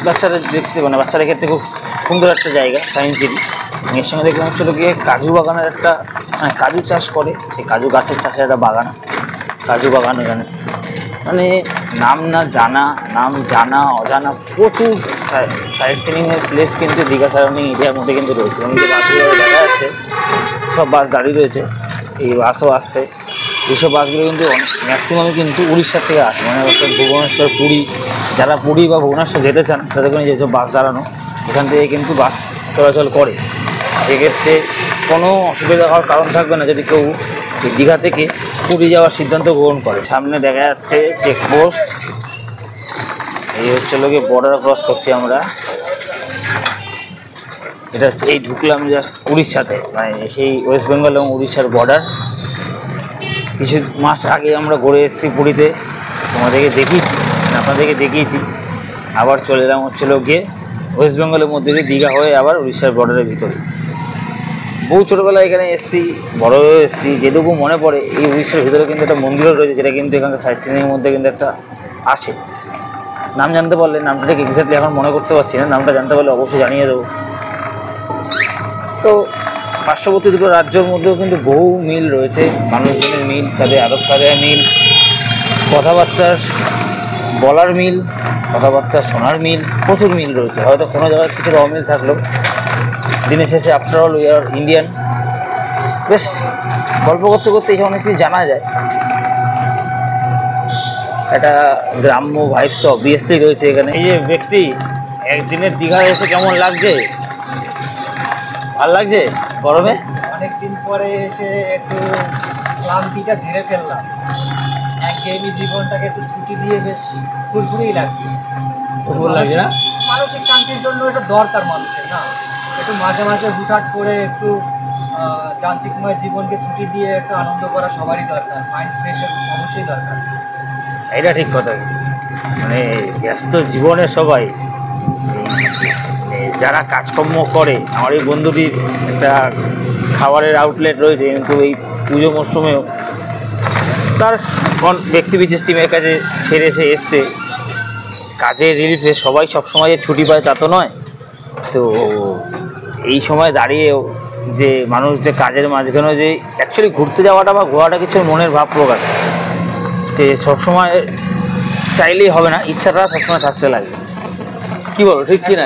বাচ্চাদের দেখতে, মানে বাচ্চাদের ক্ষেত্রে খুব সুন্দর একটা জায়গা সায়েন্স সিটি। এর সঙ্গে দেখলাম হচ্ছিল গিয়ে কাজু বাগানের একটা, মানে কাজু চাষ করে, সেই কাজু গাছের চাষের একটা বাগান, কাজু বাগান এখানে। মানে নাম জানা অজানা প্রচুর সাইট সিনিংয়ের প্লেস কিন্তু দীঘা সারাউন্ডিং এরিয়ার মধ্যে কিন্তু রয়েছে। এবং যে বাসগুলো দেখা যাচ্ছে, সব বাস দাঁড়িয়ে রয়েছে, এই বাসও আসছে। এইসব বাসগুলো কিন্তু ম্যাক্সিমামই কিন্তু উড়িষ্যার থেকে আসে, মানে অর্থাৎ ভুবনেশ্বর, পুরী, যারা পুরী বা ভুবনেশ্বর যেতে চান তাদের জন্য যেসব বাস দাঁড়ানো, এখান থেকে কিন্তু বাস চলাচল করে। সেক্ষেত্রে কোনো অসুবিধা হওয়ার কারণ থাকবে না যদি কেউ দীঘা থেকে পুরী যাওয়ার সিদ্ধান্ত গ্রহণ করে। সামনে দেখা যাচ্ছে চেকপোস্ট, এই হচ্ছে লোকে বর্ডার ক্রস করছি আমরা। এটা হচ্ছে এই ঢুকলাম জাস্ট উড়িষ্যাতে, মানে সেই ওয়েস্ট বেঙ্গল এবং উড়িষ্যার বর্ডার। কিছু মাস আগে আমরা ঘুরে এসেছি পুরীতে, তোমাদেরকে দেখিয়েছি, আপনাদেরকে দেখিয়েছি। আবার চলে এলাম হচ্ছিল গিয়ে ওয়েস্ট বেঙ্গলের মধ্যে দিয়ে দীঘা হয়ে আবার উড়িষ্যার বর্ডারের ভিতরে। বহু ছোটোবেলায় এখানে এসেছি, বড় হয়ে এসেছি। যেটুকু মনে পড়ে, এই উড়িষ্যার ভিতরে কিন্তু একটা মন্দিরও রয়েছে, যেটা কিন্তু এখানকার সাইট সিনের মধ্যে কিন্তু একটা আসে। নাম জানতে পারলে, নামটা ঠিক এক্স্যাক্টলি এখন মনে করতে পারছি না, নামটা জানতে পারলে অবশ্যই জানিয়ে দেবো। তো পার্শ্ববর্তী দুটো রাজ্যের মধ্যেও কিন্তু বহু মিল রয়েছে, মানুষজনের মিল, তাদের আদব কায়দার মিল, কথাবার্তার বলার মিল, কথাবার্তা শোনার মিল, প্রচুর মিল রয়েছে। হয়তো কোনো জায়গায় কিছু অমিল থাকলেও দিনের শেষে after all we are Indian. বেশ গল্প করতে করতে এই অনেক কিছু জানা যায়। একটা গ্রাম্য ভাইবস তো অবভিয়াসলি রয়েছে এখানে। এই যে ব্যক্তি, একদিনের দীঘা এসে কেমন লাগছে? ভালো লাগছে গরমে? অনেকদিন পরে এসে একটু ক্লান্তিটা ঝেড়ে ফেললাম, একঘেয়েমি জীবনটাকে একটু ছুটি দিয়ে বেশ ফুরফুরেই লাগছে। ফুরফুর লাগছে না? মানসিক শান্তির জন্য এটা দরকার মানুষের, না? একটু মাঝে মাঝে হুটহাট করে একটু যান্ত্রিকময় জীবনকে ছুটি দিয়ে একটু আনন্দ করা সবারই দরকার, মাইন্ড ফ্রেশের অবশ্যই দরকার। এটা ঠিক কথা। মানে ব্যস্ত জীবনে সবাই যারা কাজকর্ম করে, আমার এই বন্ধুটির একটা খাবারের আউটলেট রয়েছে, কিন্তু এই পুজো মরশুমেও তার ব্যক্তিবিশেষ টিমের কাছে ছেড়ে সে এসছে কাজের রিলিফে। সবাই সবসময় যে ছুটি পায় তা তো নয়। তো এই সময় দাঁড়িয়েও যে মানুষ যে কাজের মাঝখানে যে অ্যাকচুয়ালি ঘুরতে যাওয়াটা বা ঘোরাটা কিছু মনের ভাব প্রকাশ, যে সবসময় চাইলেই হবে না, ইচ্ছাটা সবসময় থাকতে লাগে। কি বলো, ঠিক কি না?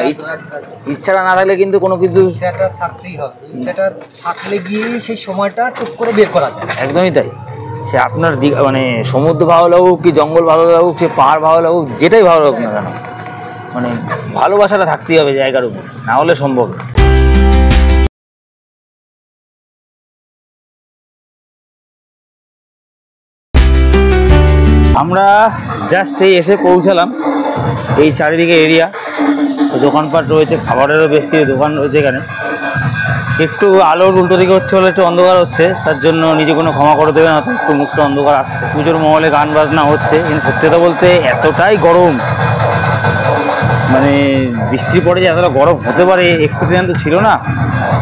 ইচ্ছাটা না থাকলে কিন্তু কোনো কিছু, ইচ্ছাটা থাকতেই হবে, ইচ্ছাটা থাকলে গিয়ে সেই সময়টা টুক করে বের করা যায়। একদমই তাই। সে আপনার মানে সমুদ্র ভালো লাগুক কি জঙ্গল ভালো লাগুক, সে পাহাড় ভালো লাগুক, যেটাই ভালো লাগুক না কেন, মানে ভালোবাসাটা থাকতেই হবে জায়গার উপর, না হলে সম্ভব না। আমরা জাস্ট এই এসে পৌঁছালাম এই চারিদিকে এরিয়া, দোকানপাট রয়েছে, খাবারেরও বেশ কিছু দোকান রয়েছে এখানে। একটু আলোর উল্টো দিকে হচ্ছে বলে একটু অন্ধকার হচ্ছে, তার জন্য নিজে কোনো ক্ষমা করে দেবে না, তো একটু মুখটা অন্ধকার আসছে। পুজোর মহলে গান বাজনা হচ্ছে, কিন্তু সত্যি কথা বলতে এতটাই গরম, মানে বৃষ্টির পরে যে এতটা গরম হতে পারে এক্সপেরিয়েন্স তো ছিল না।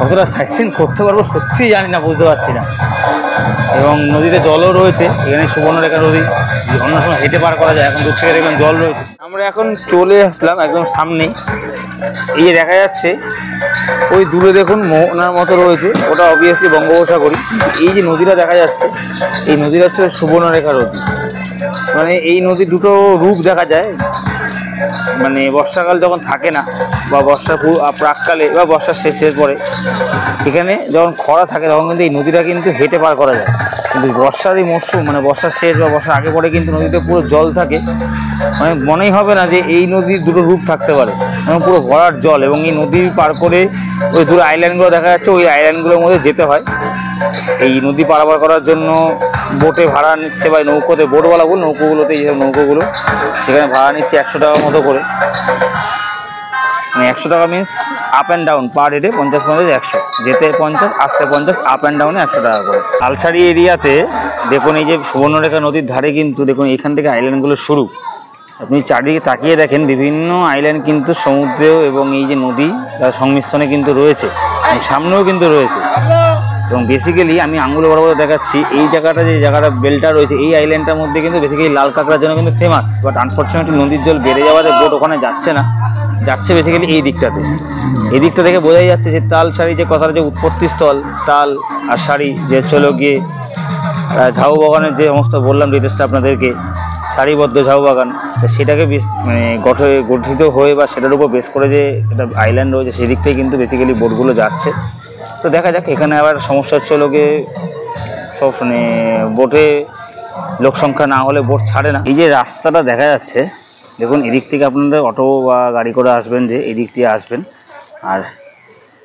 কতটা সাইট করতে পারবো সত্যিই জানি না, বুঝতে পারছি না। এবং নদীতে জলও রয়েছে, এখানে সুবর্ণরেখা নদী, অন্য সময় হেঁটে পার করা যায়, এখন দূর থেকে দেখলাম জল রয়েছে। আমরা এখন চলে আসলাম একদম সামনে, এই যে দেখা যাচ্ছে ওই দূরে দেখুন মোহনার মতো রয়েছে, ওটা অবভিয়াসলি বঙ্গোপসাগরী। এই যে নদীটা দেখা যাচ্ছে, এই নদীটা হচ্ছে সুবর্ণরেখা নদী। মানে এই নদীর দুটো রূপ দেখা যায়, মানে বর্ষাকাল যখন থাকে না, বা বর্ষার প্রাককালে বা বর্ষার শেষের পরে, এখানে যখন খরা থাকে তখন কিন্তু এই নদীটা কিন্তু হেঁটে পার করা যায়। কিন্তু বর্ষার এই মরশুম, মানে বর্ষার শেষ বা বর্ষার আগে পরে কিন্তু নদীতে পুরো জল থাকে, মানে মনেই হবে না যে এই নদীর দুটো রূপ থাকতে পারে, এবং পুরো ভরার জল। এবং এই নদী পার করে ওই দূরে আইল্যান্ডগুলো দেখা যাচ্ছে, ওই আইল্যান্ডগুলোর মধ্যে যেতে হয়। এই নদী পারাপার করার জন্য বোটে ভাড়া নিচ্ছে, বা নৌকোতে, বোটওয়ালা বল নৌকোগুলোতে, এই নৌকোগুলো সেখানে ভাড়া নিচ্ছে 100 টাকার মতো করে। মানে 100 টাকা মিনস আপ অ্যান্ড ডাউন পার হেডে 50, 100, যেতে 50, আসতে 50, আপ অ্যান্ড ডাউনে 100 টাকা করে। তালসারি এরিয়াতে দেখুন, এই যে সুবর্ণরেখা নদীর ধারে কিন্তু দেখুন এখান থেকে আইল্যান্ডগুলো শুরু। আপনি চারিদিকে তাকিয়ে দেখেন, বিভিন্ন আইল্যান্ড কিন্তু সমুদ্রেও এবং এই যে নদী তার সংমিশ্রণে কিন্তু রয়েছে, সামনেও কিন্তু রয়েছে। এবং বেসিক্যালি আমি আঙুলে বরাবর দেখাচ্ছি, এই জায়গাটা, যে জায়গাটা বেলটা রয়েছে, এই আইল্যান্ডটার মধ্যে কিন্তু বেসিক্যালি লাল কাঁকড়ার জন্য কিন্তু ফেমাস। বাট আনফর্চুনেটলি নদীর জল বেড়ে যাওয়াতে বোট ওখানে যাচ্ছে না, যাচ্ছে বেসিক্যালি এই দিকটাতে। এই দিকটা থেকে বোঝাই যাচ্ছে যে তালসারি যে কথার যে উৎপত্তিস্থল, তাল আর সারি যে চলো গিয়ে ঝাউ বাগানের যে সমস্ত বললাম ডিটেলসটা আপনাদেরকে, সারিবদ্ধ ঝাউ বাগান, সেটাকে বেশ মানে গঠিত হয়ে বা সেটার উপর বেস করে যে একটা আইল্যান্ড রয়েছে, সেই দিকটাই কিন্তু বেসিক্যালি বোটগুলো যাচ্ছে। তো দেখা যাক। এখানে আবার সমস্যা হচ্ছে লোকে সব মানে বোটে লোক সংখ্যা না হলে বোট ছাড়ে না। এই যে রাস্তাটা দেখা যাচ্ছে দেখুন, এদিক থেকে আপনাদের অটো বা গাড়ি করে আসবেন, যে এদিক দিয়ে আসবেন, আর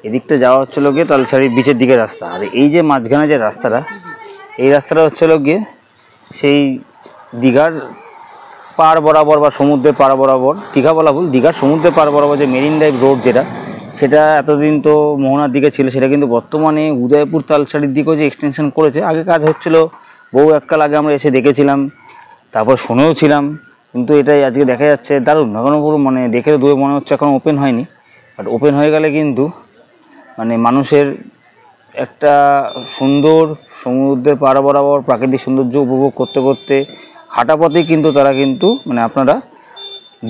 এদিকটা যাওয়া হচ্ছে গিয়ে তালসারি বিচের দিকে রাস্তা। আর এই যে মাঝখানে যে রাস্তাটা, এই রাস্তাটা হচ্ছে গিয়ে সেই দীঘার পার বরাবর বা সমুদ্রের পার বরাবর, দীঘা বলা ভুল, দীঘার সমুদ্রের পার বরাবর যে মেরিন ড্রাইভ রোড, যেটা সেটা এতদিন তো মোহনার দিকে ছিল, সেটা কিন্তু বর্তমানে উদয়পুর তালসারির দিকেও যে এক্সটেনশন করেছে। আগে কাজ হচ্ছিল, বহু এককাল আগে আমরা এসে দেখেছিলাম, তারপর শুনেও ছিলাম, কিন্তু এটাই আজকে দেখা যাচ্ছে দারুণ। এখনও পুরো মানে দেখে দূরে মনে হচ্ছে এখন ওপেন হয়নি, বাট ওপেন হয়ে গেলে কিন্তু মানে মানুষের একটা সুন্দর সমুদ্রের পাড় বরাবর প্রাকৃতিক সৌন্দর্য উপভোগ করতে করতে হাঁটা পথেই কিন্তু তারা কিন্তু মানে আপনারা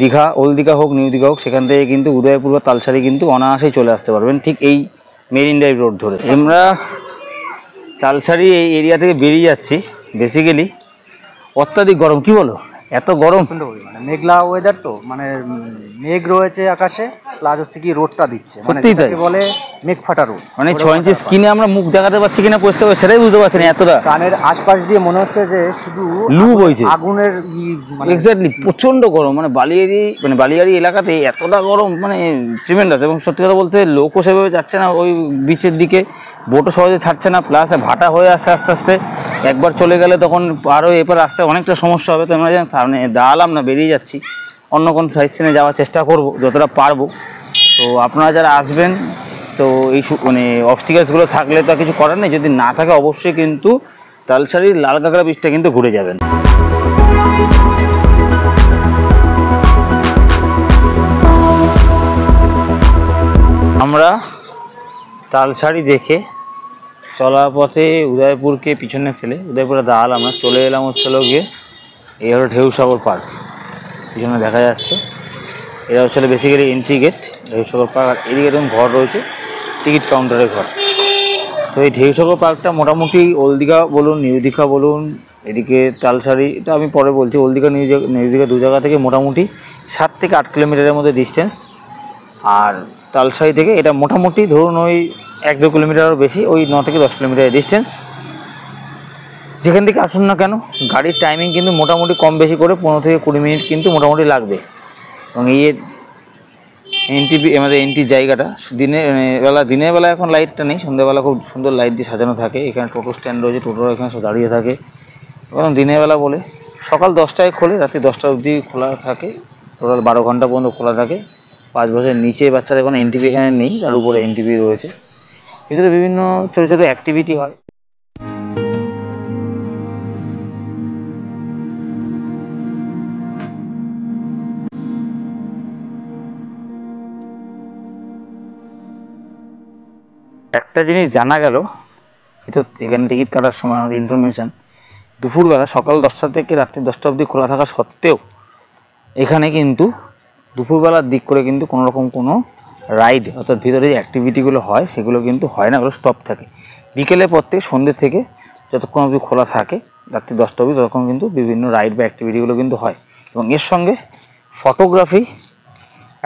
দীঘা, ওল্ড দীঘা হোক, নিউ দীঘা হোক, সেখান থেকে কিন্তু উদয়পুর বা তালসারি কিন্তু অনায়াসেই চলে আসতে পারবেন, ঠিক এই মেরিন ড্রাইভ রোড ধরে। আমরা তালসারি এই এরিয়া থেকে বেরিয়ে যাচ্ছি। বেসিক্যালি অত্যাধিক গরম, কি বলো, এত গরম, মানে মেঘলা ওয়েদার, তো মানে মেঘ রয়েছে আকাশে, প্লাস হচ্ছে কি রোদটা দিচ্ছে, মানে সত্যিই তাই, বলে মেঘ ফাটা রোদ। মানে 6 ইঞ্চি স্কিনে আমরা মুখ দেখাতে পারছি কিনা পরিষ্কার করে সেটাই বুঝতে পারছি না, এতটা কানের আশপাশ দিয়ে মনে হচ্ছে যে শুধু লু বইছে, আগুনের এক্স্যাক্টলি প্রচণ্ড গরম। মানে বালিয়াড়ি এলাকাতে এতটা গরম, মানে ট্রিমেন্ডাস। এবং সত্যি কথা বলতে লোকও সেভাবে যাচ্ছে না ওই বিচের দিকে, বোটও সহজে ছাড়ছে না, প্লাস ভাটা হয়ে আসছে আস্তে আস্তে। একবার চলে গেলে তখন আরও এরপর আসতে অনেকটা সমস্যা হবে। তো আমরা মানে দাঁড়ালাম না, বেরিয়ে যাচ্ছি, অন্য কোনো সাইড সিনে যাওয়ার চেষ্টা করব যতটা পারবো। তো আপনারা যারা আসবেন, তো এই মানে অবস্টিকেলসগুলো থাকলে তো কিছু করার নেই, যদি না থাকে অবশ্যই কিন্তু তালসারির লাল কাঁকড়া বিচটা কিন্তু ঘুরে যাবেন। আমরা তালসারি দেখে চলার পথে উদয়পুরকে পিছনে ফেলে উদয়পুরে দাঁড়ালাম না, চলে এলাম হচ্ছিল গিয়ে এই হলো ঢেউসাগর পার্ক, পিছনে দেখা যাচ্ছে। এটা হচ্ছে বেসিক্যালি এন্ট্রি গেট ঢেউসাগর পার্ক। আর এদিকে এরকম ঘর রয়েছে, টিকিট কাউন্টারের ঘর। তো এই ঢেউসাগর পার্কটা মোটামুটি ওল্ড দীঘা বলুন, নিউ দীঘা বলুন, এদিকে তালসারি, এটা আমি পরে বলছি, ওল্ড দীঘা নিউ দীঘা দু জায়গা থেকে মোটামুটি 7 থেকে 8 কিলোমিটারের মধ্যে ডিস্টেন্স। আর তালসারি থেকে এটা মোটামুটি ধরুন ওই 1-2 কিলোমিটারও বেশি, ওই 9 থেকে 10 কিলোমিটারের ডিস্টেন্স। যেখান থেকে আসুন না কেন, গাড়ির টাইমিং কিন্তু মোটামুটি কম বেশি করে 15 থেকে 20 মিনিট কিন্তু মোটামুটি লাগবে। এবং এই আমাদের এন্ট্রির জায়গাটা দিনের বেলা এখন লাইটটা নেই, সন্ধ্যাবেলা খুব সুন্দর লাইট দিয়ে সাজানো থাকে। এখানে টোটো স্ট্যান্ড রয়েছে, টোটোরা এখানে সব দাঁড়িয়ে থাকে। এবং দিনের বেলা বলে সকাল 10টায় খোলে, রাত্রি 10টা অবধি খোলা থাকে। টোটাল 12 ঘন্টা পর্যন্ত খোলা থাকে। 5 বছরের নিচে বাচ্চাদের কোনো এন্ট্রি এখানে নেই, তার উপরে এন্ট্রি রয়েছে। ভিতরে বিভিন্ন ছোটো ছোটো অ্যাক্টিভিটি হয়। একটা জিনিস জানা গেল, এখানে টিকিট কাটার সময় আমাদের ইনফরমেশান, দুপুরবেলা সকাল 10টা থেকে রাত্রি 10টা অবধি খোলা থাকা সত্ত্বেও এখানে কিন্তু দুপুরবেলার দিক করে কিন্তু কোনো রকম কোনো রাইড অর্থাৎ ভিতরে যে অ্যাক্টিভিটিগুলো হয় সেগুলো কিন্তু হয় না, ওগুলো স্টপ থাকে। বিকেলের পর থেকে সন্ধ্যে থেকে যতক্ষণ অবধি খোলা থাকে রাত্রি 10টা অবধি ততক্ষণ কিন্তু বিভিন্ন রাইড বা অ্যাক্টিভিটিগুলো কিন্তু হয়। এবং এর সঙ্গে ফটোগ্রাফি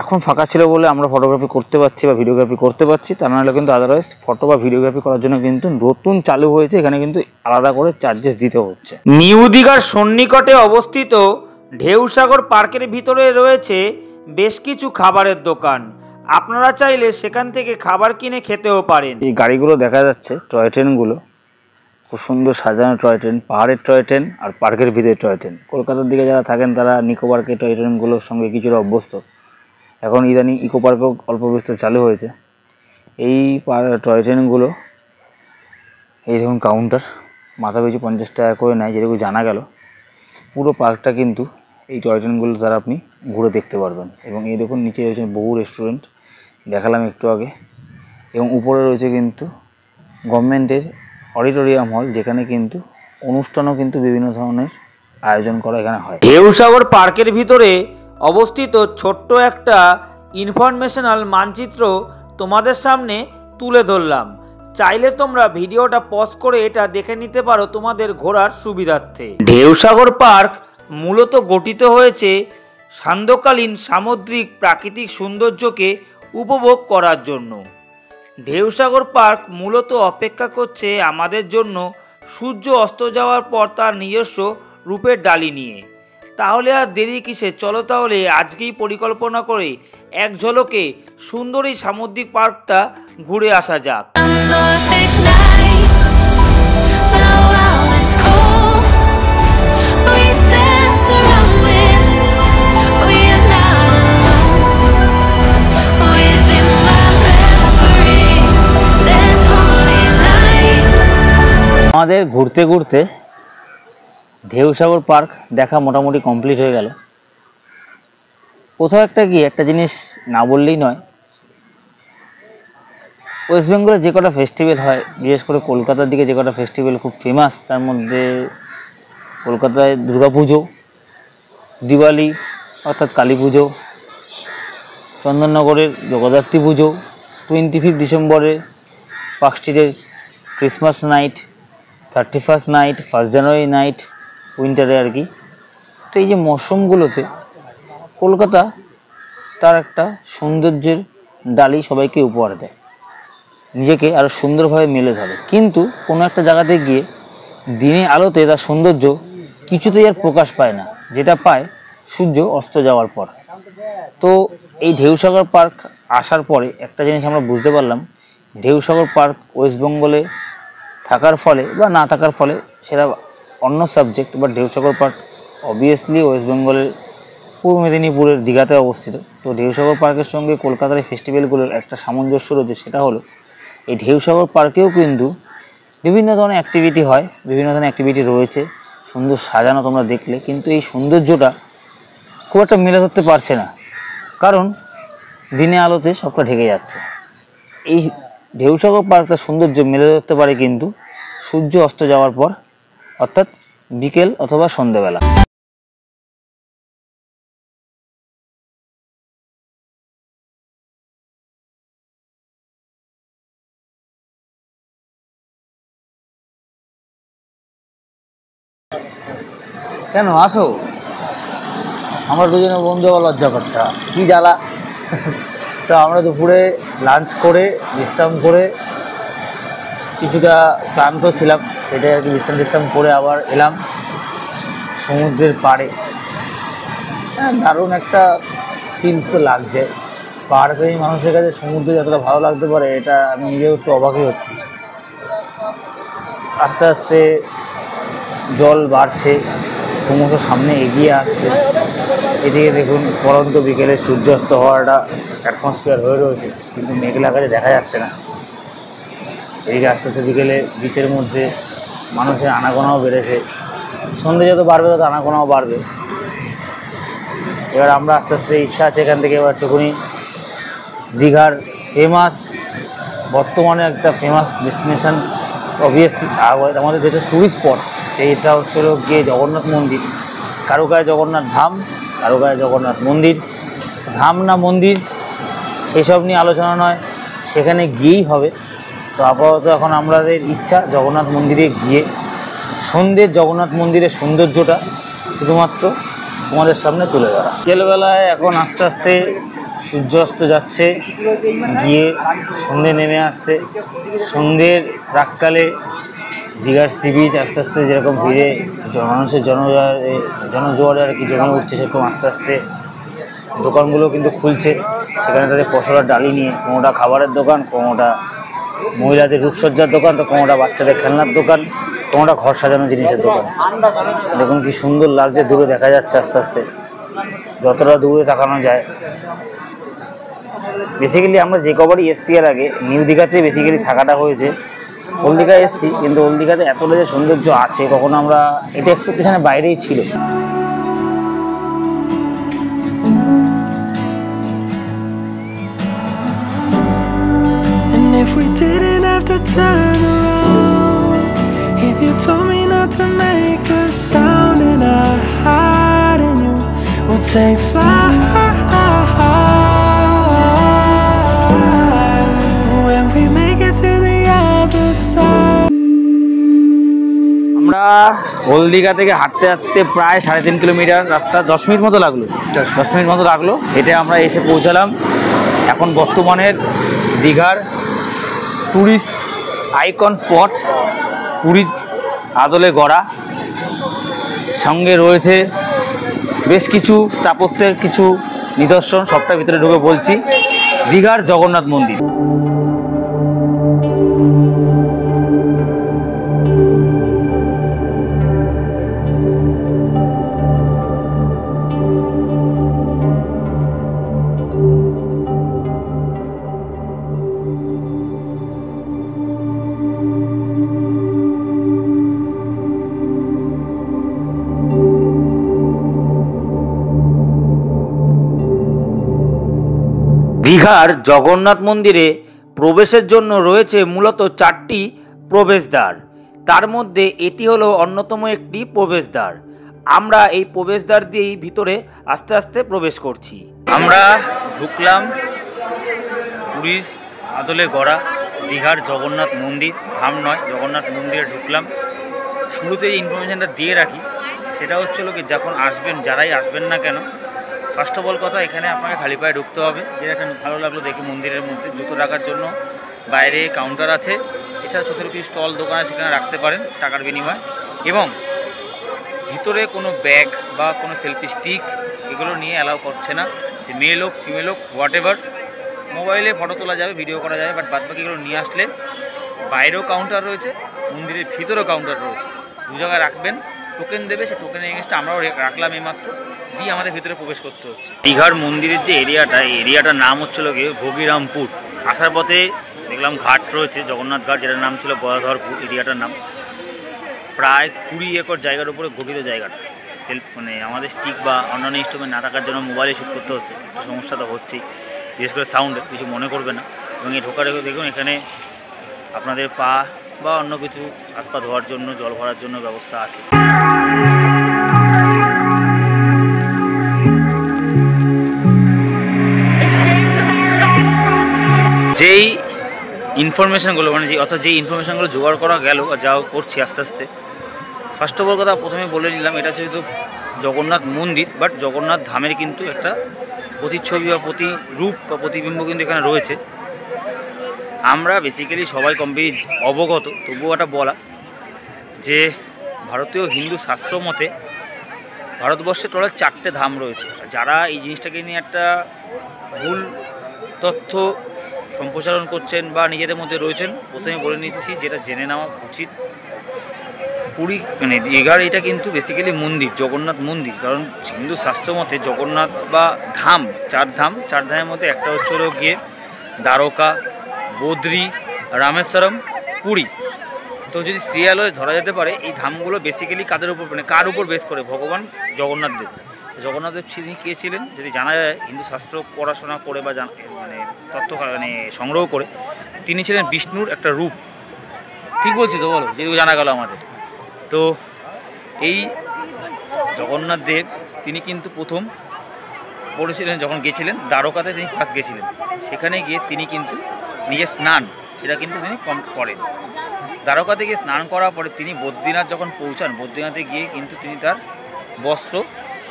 এখন ফাঁকা ছিল বলে আমরা ফটোগ্রাফি করতে পারছি বা ভিডিওগ্রাফি করতে পারছি, তা নাহলে কিন্তু আদারওয়াইজ ফটো বা ভিডিওগ্রাফি করার জন্য কিন্তু নতুন চালু হয়েছে, এখানে কিন্তু আলাদা করে চার্জেস দিতে হচ্ছে। নিউ দীঘার সন্নিকটে অবস্থিত ঢেউসাগর পার্কের ভিতরে রয়েছে বেশ কিছু খাবারের দোকান। আপনারা চাইলে সেখান থেকে খাবার কিনে খেতেও পারেন। এই গাড়িগুলো দেখা যাচ্ছে টয় ট্রেনগুলো, খুব সুন্দর সাজানো টয় ট্রেন, পাহাড়ের টয় ট্রেন আর পার্কের ভিতরে টয় ট্রেন। কলকাতার দিকে যারা থাকেন তারা নিকো পার্কের টয় ট্রেনগুলোর সঙ্গে কিছুটা অভ্যস্ত। এখন ইদানিং ইকো পার্কেও অল্প বিস্তর চালু হয়েছে। এই টয় ট্রেনগুলো এই দেখুন কাউন্টার, মাথা পিছু 50 টাকা করে নেয় যেটুকু জানা গেল। পুরো পার্কটা কিন্তু এই টয় ট্রেনগুলো দ্বারা আপনি ঘুরে দেখতে পারবেন। এবং এই দেখুন নিচে রয়েছে বহু রেস্টুরেন্ট, দেখালাম একটু আগে। এবং উপরে রয়েছে কিন্তু গভর্নমেন্টের অডিটোরিয়াম হল, যেখানে কিন্তু অনুষ্ঠানও কিন্তু বিভিন্ন ধরনের আয়োজন করা এখানে হয়। ঢেউসাগর পার্কের ভিতরে অবস্থিত ছোট্ট একটা ইনফরমেশনাল মানচিত্র তোমাদের সামনে তুলে ধরলাম। চাইলে তোমরা ভিডিওটা পজ করে এটা দেখে নিতে পারো তোমাদের ঘোরার সুবিধার্থে। ঢেউসাগর পার্ক মূলত গঠিত হয়েছে সান্ধ্যকালীন সামুদ্রিক প্রাকৃতিক সৌন্দর্যকে উপভোগ করার জন্য। ঢেউসাগর পার্ক মূলত অপেক্ষা করছে আমাদের জন্য সূর্য অস্ত যাওয়ার পর তার নিজস্ব রূপের ডালি নিয়ে। তাহলে আর দেরি কিসে, চলো তাহলে আজকেই পরিকল্পনা করে এক ঝলকে সুন্দর এই সামুদ্রিক পার্কটা ঘুরে আসা যাক। আমাদের ঘুরতে ঘুরতে ঢেউসাগর পার্ক দেখা মোটামুটি কমপ্লিট হয়ে গেল। কোথাও একটা গিয়ে একটা জিনিস না বললেই নয়, ওয়েস্ট বেঙ্গলে যে কটা ফেস্টিভ্যাল হয়, বিশেষ করে কলকাতার দিকে যে কটা ফেস্টিভ্যাল খুব ফেমাস, তার মধ্যে কলকাতায় দুর্গাপুজো, দিওয়ালি অর্থাৎ কালী পুজো, চন্দননগরের জগদ্ধাত্রী পুজো, 25 ডিসেম্বরে পার্ক স্ট্রিটের ক্রিসমাস নাইট, 31st নাইট, 1 জানুয়ারি নাইট, উইন্টারে আর কি। তো এই যে মরশুমগুলোতে কলকাতা তার একটা সৌন্দর্যের ডালি সবাইকে উপহার দেয়, নিজেকে আরও সুন্দরভাবে মেলে ধরে। কিন্তু কোনো একটা জায়গাতে গিয়ে দিনে আলোতে তার সৌন্দর্য কিছুতেই আর প্রকাশ পায় না, যেটা পায় সূর্য অস্ত যাওয়ার পর। তো এই ঢেউসাগর পার্ক আসার পরে একটা জিনিস আমরা বুঝতে পারলাম, ঢেউসাগর পার্ক ওয়েস্ট বেঙ্গলে থাকার ফলে বা না থাকার ফলে সেটা অন্য subject, but ঢেউসাগর park obviously West বেঙ্গলের পূর্ব মেদিনীপুরের দীঘাতে অবস্থিত। তো ঢেউসাগর পার্কের সঙ্গে কলকাতার এই ফেস্টিভ্যালগুলোর একটা সামঞ্জস্য রয়েছে, সেটা হলো এই ঢেউসাগর পার্কেও কিন্তু বিভিন্ন ধরনের অ্যাক্টিভিটি হয়, বিভিন্ন ধরনের অ্যাক্টিভিটি রয়েছে, সুন্দর সাজানো তোমরা দেখলে। কিন্তু এই সৌন্দর্যটা খুব একটা মেলে ধরতে পারছে না, কারণ দিনে আলোতে সবটা ঢেকে যাচ্ছে। এই ঢেউসাগর পার্কটার সৌন্দর্য মেলে ধরতে পারে কিন্তু সূর্য অস্ত যাওয়ার পর, অর্থাৎ বিকেল অথবা সন্ধ্যেবেলা। কেন আসো, আমরা দুজনে বন্ধু আবার লজ্জা করছে, কি জ্বালা। তো আমরা দুপুরে লাঞ্চ করে বিশ্রাম করে কিছুটা ক্লান্ত ছিলাম, সেটাই আর কি বিশ্রাম করে আবার এলাম সমুদ্রের পাড়ে। হ্যাঁ, দারুণ একটা ফিল তো লাগছে। পাহাড় প্রেমী মানুষের কাছে সমুদ্র যতটা ভালো লাগতে পারে, এটা আমি নিজেও একটু অবাকই হচ্ছি। আস্তে আস্তে জল বাড়ছে, ক্রমশ সামনে এগিয়ে আসছে। এদিকে দেখুন পরন্ত বিকেলে সূর্যাস্ত হওয়ার একটা অ্যাটমসফিয়ার হয়ে রয়েছে, কিন্তু মেঘলা কাজে দেখা যাচ্ছে না। এদিকে আস্তে আস্তে বিকেলে বিচের মধ্যে মানুষের আনাগোনাও বেড়েছে। সন্ধ্যে যত বাড়বে তত আনাগোনাও বাড়বে। এবার আমরা আস্তে আস্তে ইচ্ছা আছে এখান থেকে এবার একটুখানি দীঘার ফেমাস, বর্তমানে একটা ফেমাস ডেস্টিনেশন অবভিয়াসলি আমাদের যেটা টুরিস্ট স্পট, সেইটা হচ্ছিল গিয়ে জগন্নাথ মন্দির। কারো গায়ে জগন্নাথ ধাম, কারো গায়ে জগন্নাথ মন্দির। ধাম না মন্দির সেসব নিয়ে আলোচনা নয়, সেখানে গিয়েই হবে। তো আপাতত এখন আমাদের ইচ্ছা জগন্নাথ মন্দিরে গিয়ে সন্ধ্যের জগন্নাথ মন্দিরের সৌন্দর্যটা শুধুমাত্র তোমাদের সামনে তুলে ধরা। বিকেলবেলায় এখন আস্তে আস্তে সূর্য অস্ত যাচ্ছে, গিয়ে সন্ধ্যে নেমে আসছে। সন্ধ্যের প্রাককালে দীঘার সি বিচ আস্তে আস্তে যেরকম ভিড়ে মানুষের জনজোয়ারে আর কি জমে উঠছে, সেরকম আস্তে আস্তে দোকানগুলো কিন্তু খুলছে। সেখানে তাদের পসরার ডালি নিয়ে কোনোটা খাবারের দোকান, কোনোটা মহিলাদের রূপসজ্জার দোকান, তো কোনোটা বাচ্চাদের খেলনার দোকান, কোনোটা ঘর সাজানো জিনিসের দোকান। দেখুন কি সুন্দর লাগছে, দূরে দেখা যাচ্ছে আস্তে আস্তে, যতটা দূরে তাকানো যায়। বেসিক্যালি আমরা যে কবারই এসছি এর আগে নিউ দীঘাতেই বেসিক্যালি থাকাটা হয়েছে। ওল্ড দীঘায় এসছি, কিন্তু ওল্ড দীঘাতে এতটা যে সৌন্দর্য আছে কখনো আমরা এটা এক্সপেকটেশনের বাইরেই ছিল। If we didn't have to turn around, if you told me not to make a sound and I hide in you, we'll take flight. When we make it to the other side. আমরা old Digha থেকে হাঁটতে হাঁটতে প্রায় 3.5 kilometre রাস্তা, 10 minute মতো লাগলো, 10 minute মতো লাগলো হেঁটে আমরা এসে পৌঁছালাম এখন বর্তমানের দীঘার ট্যুরিস্ট আইকন স্পট পুরীর আদলে গড়া। সঙ্গে রয়েছে বেশ কিছু স্থাপত্যের কিছু নিদর্শন, সবটার ভিতরে ঢুকে বলছি। দীঘার জগন্নাথ মন্দির। দীঘার জগন্নাথ মন্দিরে প্রবেশের জন্য রয়েছে মূলত 4টি প্রবেশদ্বার। তার মধ্যে এটি হলো অন্যতম একটি প্রবেশদ্বার। আমরা এই প্রবেশদ্বার দিয়েই ভিতরে আস্তে আস্তে প্রবেশ করছি। আমরা ঢুকলাম পুরীর আদলে গড়া দীঘার জগন্নাথ মন্দির, ধাম নয় জগন্নাথ মন্দিরে ঢুকলাম। শুরুতেই ইনফরমেশানটা দিয়ে রাখি, সেটা হচ্ছিল কি যখন আসবেন, যারাই আসবেন না কেন, ফার্স্ট অফ অল কথা এখানে আপনাকে খালি পায়ে ঢুকতে হবে। যেটা এখানে ভালো লাগলো দেখি, মন্দিরের মধ্যে জুতো রাখার জন্য বাইরে কাউন্টার আছে, এছাড়া ছোটো ছোটো স্টল দোকান আছে, সেখানে রাখতে পারেন টাকার বিনিময়ে। এবং ভিতরে কোনো ব্যাগ বা কোনো সেলফি স্টিক এগুলো নিয়ে অ্যালাউ করছে না। সে মেল হোক ফিমেল হোক হোয়াট এভার, মোবাইলে ফটো তোলা যাবে, ভিডিও করা যাবে, বাট বাদবাকি এগুলো নিয়ে আসলে বাইরেও কাউন্টার রয়েছে, মন্দিরের ভিতরেও কাউন্টার রয়েছে, দু জায়গায় রাখবেন। টোকেন দেবে, সেই টোকেনের এগেন্সটা আমরাও রাখলাম এইমাত্র, দিয়ে আমাদের ভিতরে প্রবেশ করতে হচ্ছে। দীঘার মন্দিরের যে এরিয়াটা, এই এরিয়াটার নাম হচ্ছিল গিয়ে ভগীরামপুর। আসার পথে দেখলাম ঘাট রয়েছে, জগন্নাথ ঘাট, যেটার নাম ছিল গদাধরপুর এরিয়াটার নাম। প্রায় 20 একর জায়গার উপরে গঠিত জায়গাটা। মানে আমাদের স্টিক বা অন্যান্য ইনস্ট্রুমেন্ট না থাকার জন্য মোবাইলে শ্যুট করতে হচ্ছে, সমস্যা তো হচ্ছেই, বিশেষ করে সাউন্ডে, কিছু মনে করবে না। এবং এই ঢোকার দেখুন এখানে আপনাদের পা বা অন্য কিছু হাত পা ধোয়ার জন্য, জল ভরার জন্য ব্যবস্থা আছে। যেই ইনফরমেশানগুলো মানে অর্থাৎ যেই ইনফরমেশানগুলো জোগাড় করা গেল আর যা করছি আস্তে আস্তে, ফার্স্ট অফ অল কথা প্রথমে বলে নিলাম, এটা যেহেতু জগন্নাথ মন্দির, বাট জগন্নাথ ধামের কিন্তু একটা প্রতিচ্ছবি বা প্রতিরূপ বা প্রতিবিম্ব কিন্তু এখানে রয়েছে। আমরা বেসিক্যালি সবাই কম বেশি অবগত, তবুও একটা বলা যে ভারতীয় হিন্দু শাস্ত্র মতে ভারতবর্ষে টোটাল 4টে ধাম রয়েছে। যারা এই জিনিসটাকে নিয়ে একটা ভুল তথ্য সম্প্রসারণ করছেন বা নিজেদের মধ্যে রয়েছেন, প্রথমে বলে নিচ্ছি যেটা জেনে নেওয়া উচিত। পুরী মানে দীঘার এটা কিন্তু বেসিক্যালি মন্দির, জগন্নাথ মন্দির। কারণ হিন্দু শাস্ত্র মতে জগন্নাথ বা ধাম, চার ধামের মধ্যে একটা হচ্ছে হলো গিয়ে দ্বারকা, বদ্রী, রামেশ্বরম, পুরী। তো যদি সিরিয়ালয়ে ধরা যেতে পারে এই ধামগুলো বেসিক্যালি কাদের উপর মানে কার উপর বেস করে? ভগবান জগন্নাথদেব। জগন্নাথদেব তিনি কে ছিলেন যদি জানা যায় হিন্দু শাস্ত্র পড়াশোনা করে বা মানে তথ্য মানে সংগ্রহ করে, তিনি ছিলেন বিষ্ণুর একটা রূপ। ঠিক বলছি তো বলো, যেটুকু জানা গেল আমাদের। তো এই জগন্নাথ দেব তিনি কিন্তু প্রথম পড়েছিলেন যখন গেছিলেন দ্বারকাতে, তিনি ফার্স্ট গেছিলেন। সেখানে গিয়ে তিনি কিন্তু নিজের স্নান সেটা কিন্তু তিনি করেন। দ্বারকাতে গিয়ে স্নান করার পরে তিনি বদ্রীনাথ যখন পৌঁছান, বদ্রীনাথে গিয়ে কিন্তু তিনি তার বস্ত্র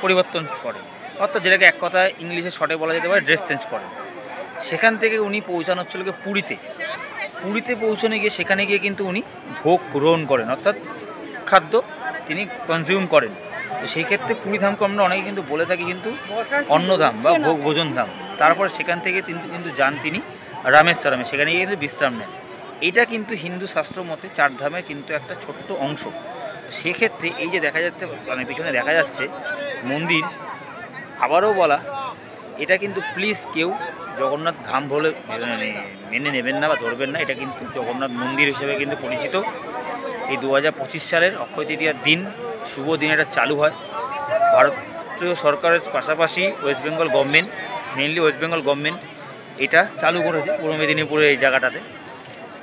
পরিবর্তন করেন, অর্থাৎ যেটাকে এক কথায় ইংলিশে শর্টে বলা যেতে পারে ড্রেস চেঞ্জ করেন। সেখান থেকে উনি পৌঁছানো হচ্ছিল পুরীতে পৌঁছানো গিয়ে সেখানে গিয়ে কিন্তু উনি ভোগ গ্রহণ করেন, অর্থাৎ খাদ্য তিনি কনজিউম করেন। তো সেই ক্ষেত্রে পুরী ধামকে আমরা অনেকে কিন্তু বলে থাকি কিন্তু অন্নধাম বা ভোগ ভোজন ধাম। তারপর সেখান থেকে কিন্তু যান তিনি রামেশ্বরমে, সেখানে গিয়ে কিন্তু বিশ্রাম নেন। এটা কিন্তু হিন্দু শাস্ত্র মতে চার ধামের কিন্তু একটা ছোট্ট অংশ। সেক্ষেত্রে এই যে দেখা যাচ্ছে মানে পিছনে দেখা যাচ্ছে মন্দির, আবারও বলা এটা কিন্তু প্লিজ কেউ জগন্নাথ ধাম বলে মেনে নেবেন না বা ধরবেন না। এটা কিন্তু জগন্নাথ মন্দির হিসেবে কিন্তু পরিচিত। এই 2025 সালের অক্ষয় তৃতীয়ার দিন, শুভ দিন এটা চালু হয়। ভারতীয় সরকারের পাশাপাশি West Bengal government, mainly West Bengal government এটা চালু করেছে। পূর্ব মেদিনীপুরে এই জায়গাটাতে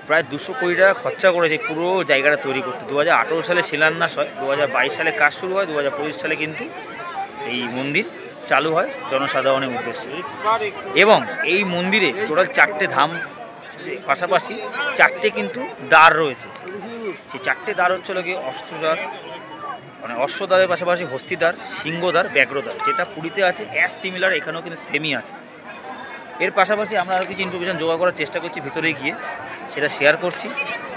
প্রায় 200 কোটি টাকা খরচা করেছে পুরো জায়গাটা তৈরি করতে। 2018 সালে শিলান্যাস হয়, 2022 সালে কাজ শুরু হয়, 2025 সালে কিন্তু এই মন্দির চালু হয় জনসাধারণের উদ্দেশ্যে। এবং এই মন্দিরে টোটাল 4টে ধাম পাশাপাশি 4টে কিন্তু দ্বার রয়েছে। সেই 4টে দ্বার হচ্ছে গিয়ে অস্ত্রদ্বার, মানে অশ্বদ্বারের পাশাপাশি হস্তিদ্বার, সিংহদ্বার, ব্যাঘ্রদ্বার, যেটা পুরীতে আছে অ্যাজ সিমিলার এখানেও কিন্তু সেমই আছে। এর পাশাপাশি আমরা আরও কিছু ইনফরমেশন জোগাড় করার চেষ্টা করছি, ভিতরে গিয়ে সেটা শেয়ার করছি।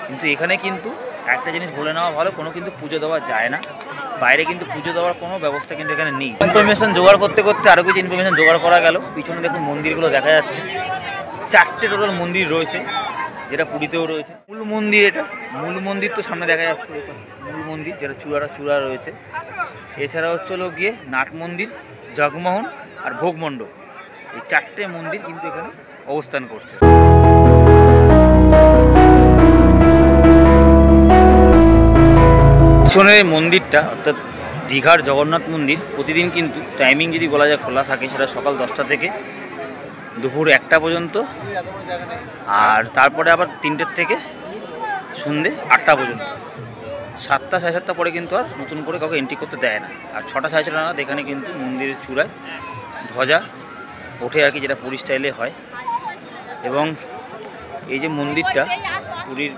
কিন্তু এখানে কিন্তু একটা জিনিস বলে নেওয়া ভালো, কোনো কিন্তু পুজো দেওয়া যায় না, বাইরে কিন্তু পুজো দেওয়ার কোনো ব্যবস্থা কিন্তু এখানে নেই। ইনফরমেশন জোগাড় করতে করতে আরও কিছু ইনফরমেশন জোগাড় করা গেল। পিছনে দেখুন মন্দিরগুলো দেখা যাচ্ছে, 4টে টোটাল মন্দির রয়েছে, যেটা পুরীতেও রয়েছে। মূল মন্দির এটা, মূল মন্দির তো সামনে দেখা যাচ্ছে, মূল মন্দির যেটা চূড়া রয়েছে। এছাড়া হচ্ছে গিয়ে নাট মন্দির, জগমোহন আর ভোগমণ্ডপ, এই 4টে মন্দির কিন্তু এখানে অবস্থান করছে। পিছনের মন্দিরটা অর্থাৎ দীঘার জগন্নাথ মন্দির প্রতিদিন কিন্তু টাইমিং যদি বলা যায় খোলা থাকে, সেটা সকাল 10টা থেকে দুপুর 1টা পর্যন্ত, আর তারপরে আবার 3টের থেকে সন্ধ্যে 8টা পর্যন্ত। 7টা সাড়ে 7টা পরে কিন্তু আর নতুন করে কাউকে এন্ট্রি করতে দেয় না। আর 6টা সাড়ে 6টা নাগাদ এখানে কিন্তু মন্দিরের চূড়ায় ধ্বজা ওঠে আর কি, যেটা পুরী স্টাইলে হয়। এবং এই যে মন্দিরটা পুরীর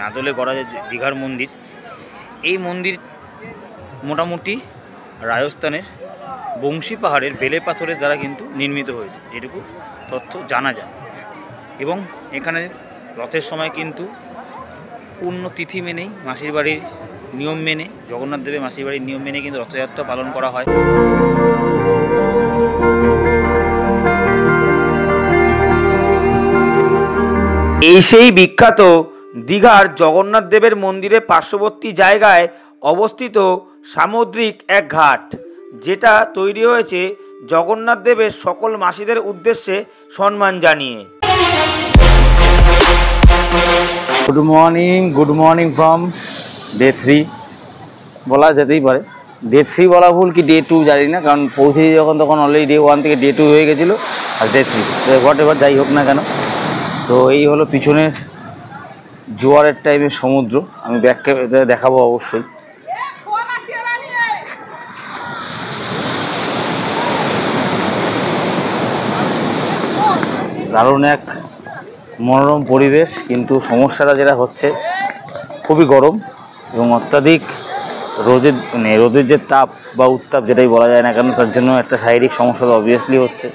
আদলে গড়া যে দীঘার মন্দির, এই মন্দির মোটামুটি রাজস্থানের বংশী পাহাড়ের বেলে পাথরের দ্বারা কিন্তু নির্মিত হয়েছে, এটুকু তথ্য জানা যায়। এবং এখানে রথের সময় কিন্তু পূর্ণ তিথি মেনেই মাসির বাড়ির নিয়ম মেনে, জগন্নাথ দেবের মাসির বাড়ির নিয়ম মেনে কিন্তু রথযাত্রা পালন করা হয়। এই সেই বিখ্যাত দীঘার জগন্নাথ দেবের মন্দিরের পার্শ্ববর্তী জায়গায় অবস্থিত সামুদ্রিক এক ঘাট, যেটা তৈরি হয়েছে জগন্নাথ দেবের সকল মাসিদের উদ্দেশ্যে সম্মান জানিয়ে। গুড মর্নিং ফ্রম ডে 3 বলা যেতেই পারে। ডে 3 বলা ভুল কি ডে 2 জানি না, কারণ পৌঁছেছি যখন তখন অলরেডি ডে 1 থেকে ডে 2 হয়ে গেছিলো, আর ডে 3 হোয়াট এভার যাই হোক না কেন। তো এই হলো পিছনের জোয়ারের টাইমের সমুদ্র, আমি ব্যাক ক্যামেরাতে দেখাবো অবশ্যই। দারুণ এক মনোরম পরিবেশ, কিন্তু সমস্যাটা যেটা হচ্ছে খুবই গরম এবং অত্যাধিক রোদের যে তাপ বা উত্তাপ যেটাই বলা যায় না কেন, তার জন্য একটা শারীরিক সমস্যা তো অবভিয়াসলি হচ্ছে।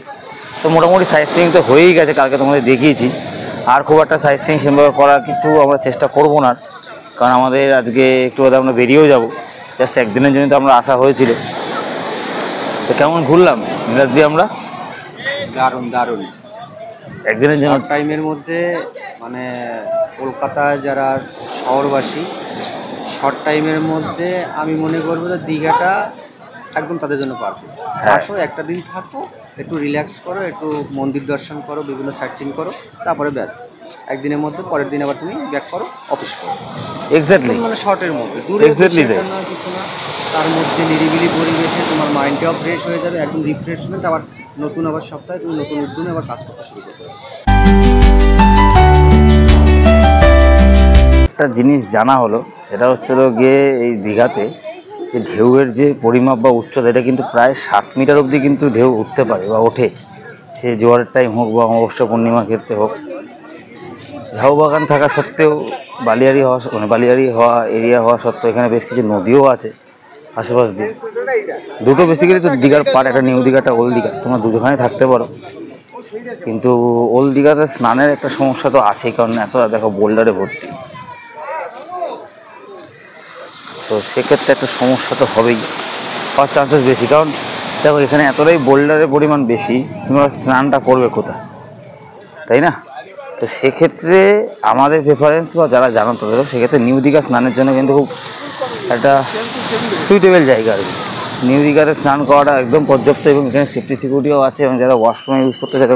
তো মোটামুটি সাইট সিইং তো হয়েই গেছে, কালকে তোমাদের দেখিয়েছি। আর খুব একটা সাইট সিইং সেভাবে করার কিছু আমরা চেষ্টা করব না, কারণ আমাদের আজকে একটু বাদে আমরা বেরিয়েও যাব, জাস্ট একদিনের জন্য তো আমরা আসা হয়েছিল। তো কেমন ঘুরলাম নীলাদ্রি আমরা? দারুণ একদিনের জন্য টাইমের মধ্যে, মানে কলকাতায় যারা শহরবাসী শর্ট টাইমের মধ্যে আমি মনে করবো যে দীঘাটা একদম তাদের জন্য পারফেক্ট। আসো একটা দিন থাকো, একটু রিল্যাক্স করো, একটু মন্দির দর্শন করো, বিভিন্ন সাইটসিং করো, তারপরে ব্যাস একদিনের মধ্যে পরের দিন আবার তুমি ব্যাক করো, অফিস করো। এক্স্যাক্টলি, মানে শর্টের মধ্যে দূরে Exactly তাই। না কিছু না, তার মধ্যে নিরিবিলি পরিবেশে তোমার মাইন্ডটাও ফ্রেশ হয়ে যাবে, একদম রিফ্রেশমেন্ট। আবার নতুন আবার সপ্তাহে তুমি নতুন উদ্যমে আবার কাজ করতে শুরু করতে পারবে। একটা জিনিস জানা হলো, সেটা হচ্ছিল গিয়ে এই দীঘাতে যে ঢেউয়ের যে পরিমাপ বা উচ্চতা, এটা কিন্তু প্রায় 7 মিটার অবধি কিন্তু ঢেউ উঠতে পারে বা ওঠে, সে জোয়ারের টাইম হোক বা অমাবস্যা পূর্ণিমার ক্ষেত্রে হোক। ঝাউ বাগান থাকা সত্ত্বেও, বালিয়াড়ি হওয়া মানে বালিয়াড়ি হওয়া এরিয়া হওয়া সত্ত্বেও এখানে বেশ কিছু নদীও আছে আশেপাশ দিয়ে। দুটো বেসিক্যালি তো দীঘার পার্ট, একটা নিউ দীঘাটা ওল্ড দীঘা, তোমরা দুটোখানে থাকতে পারো। কিন্তু ওল্ড দীঘাতে স্নানের একটা সমস্যা তো আছেই, কারণ এত দেখো বোল্ডারে ভর্তি, তো সেক্ষেত্রে একটা সমস্যা তো হবেই, হওয়ার চান্সেস বেশি। কারণ দেখো এখানে এতটাই বোল্ডারের পরিমাণ বেশি, তোমরা স্নানটা করবে কোথায়, তাই না? তো সেক্ষেত্রে আমাদের প্রেফারেন্স বা যারা জানো তাদেরও সেক্ষেত্রে নিউ দীঘা স্নানের জন্য কিন্তু খুব একটা সুইটেবল জায়গা আর কি। নিউ দীঘাতে স্নান করাটা একদম পর্যাপ্ত, এবং এখানে সেফটি সিকিউরিটিও আছে, এবং যারা ওয়াশরুমে ইউজ করতে চায়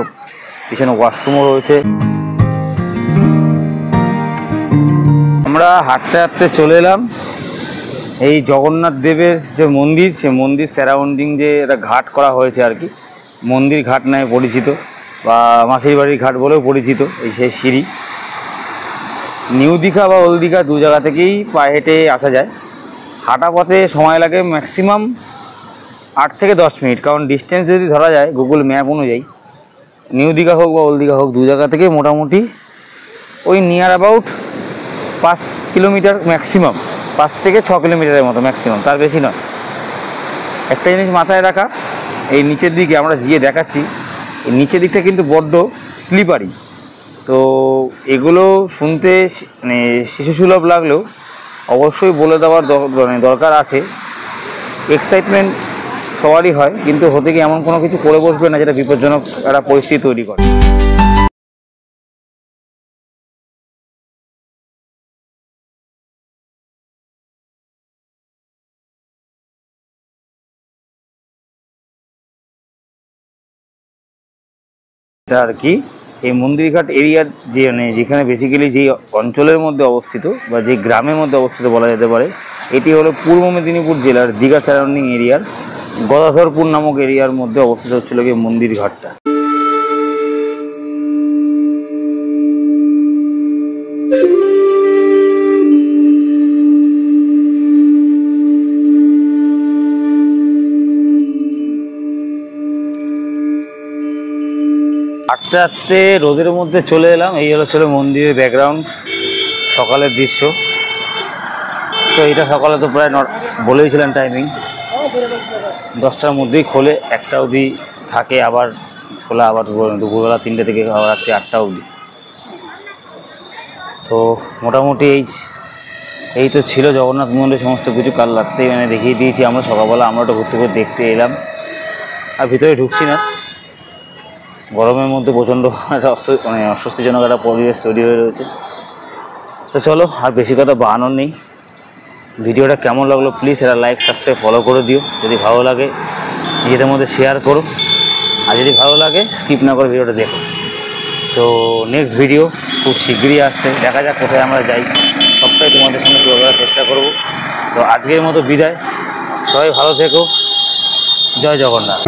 পিছনে ওয়াশরুমও রয়েছে। আমরা হাঁটতে হাঁটতে চলে এলাম এই জগন্নাথ দেবের যে মন্দির, সে মন্দির সারাউন্ডিং যে একটা ঘাট করা হয়েছে আর কি, মন্দির ঘাট নামে পরিচিত বা মাসির বাড়ির ঘাট বলেও পরিচিত। এই সেই সিঁড়ি, নিউ দীঘা বা ওল্ড দীঘা দু জায়গা থেকেই পায়ে হেঁটে আসা যায়। হাঁটা পথে সময় লাগে ম্যাক্সিমাম 8 থেকে 10 মিনিট, কারণ ডিস্টেন্স যদি ধরা যায় গুগল ম্যাপ অনুযায়ী, নিউ দীঘা হোক বা ওল্ড দীঘা হোক, দু জায়গা থেকে মোটামুটি ওই নিয়ার অ্যাবাউট 5 কিলোমিটার ম্যাক্সিমাম, 5 থেকে 6 কিলোমিটারের মতো ম্যাক্সিমাম, তার বেশি নয়। একটা জিনিস মাথায় রাখা, এই নিচের দিকে আমরা গিয়ে দেখাচ্ছি, এই নিচের দিকটা কিন্তু বড্ড স্লিপারি। তো এগুলো শুনতে মানে শিশুসুলভ লাগলেও অবশ্যই বলে দেওয়ার দরকার আছে। এক্সাইটমেন্ট সবারই হয়, কিন্তু হতে গিয়ে এমন কোনো কিছু করে বসবে না যেটা বিপজ্জনক একটা পরিস্থিতি তৈরি করে। এটা আর কি সেই মন্দিরঘাট এরিয়ার যে মানে যেখানে বেসিক্যালি যেই অঞ্চলের মধ্যে অবস্থিত বা যে গ্রামের মধ্যে অবস্থিত বলা যেতে পারে, এটি হলো পূর্ব মেদিনীপুর জেলার দীঘা সারাউন্ডিং এরিয়ার গদাধরপুর নামক এরিয়ার মধ্যে অবস্থিত হচ্ছিল গিয়ে মন্দিরঘাটটা। হাঁটতে হাঁটতে রোদের মধ্যে চলে এলাম, এই হচ্ছিল মন্দিরের ব্যাকগ্রাউন্ড, সকালের দৃশ্য। তো এটা সকালে তো প্রায় বলেইছিলেন টাইমিং 10টার মধ্যেই খোলে, 1টা অবধি থাকে, আবার খোলা আবার দুপুরবেলা 3টে থেকে রাত্রি 8টা অবধি। তো মোটামুটি এই তো ছিল জগন্নাথ মন্দির সমস্ত কিছু। কাল রাত্রেই মানে দেখিয়ে দিয়েছি আমরা, সকালবেলা আমরা ওটা ঘুরতে ঘুরতে দেখতে এলাম, আর ভিতরে ঢুকছি না, গরমের মধ্যে প্রচণ্ড একটা অস্বস্তিজনক একটা পরিবেশ তৈরি হয়ে রয়েছে। তো চলো আর বেশি কথা বানানোর নেই। ভিডিওটা কেমন লাগলো প্লিজ এটা লাইক সাবস্ক্রাইব ফলো করে দিও, যদি ভালো লাগে নিজেদের মধ্যে শেয়ার করো, আর যদি ভালো লাগে স্কিপ না করে ভিডিওটা দেখো। তো নেক্সট ভিডিও খুব শীঘ্রই আসছে, দেখা যাক কোথায় আমরা যাই, সবটাই তোমাদের সঙ্গে তুলে ধরার চেষ্টা করব। তো আজকের মতো বিদায়, সবাই ভালো থেকো, জয় জগন্নাথ।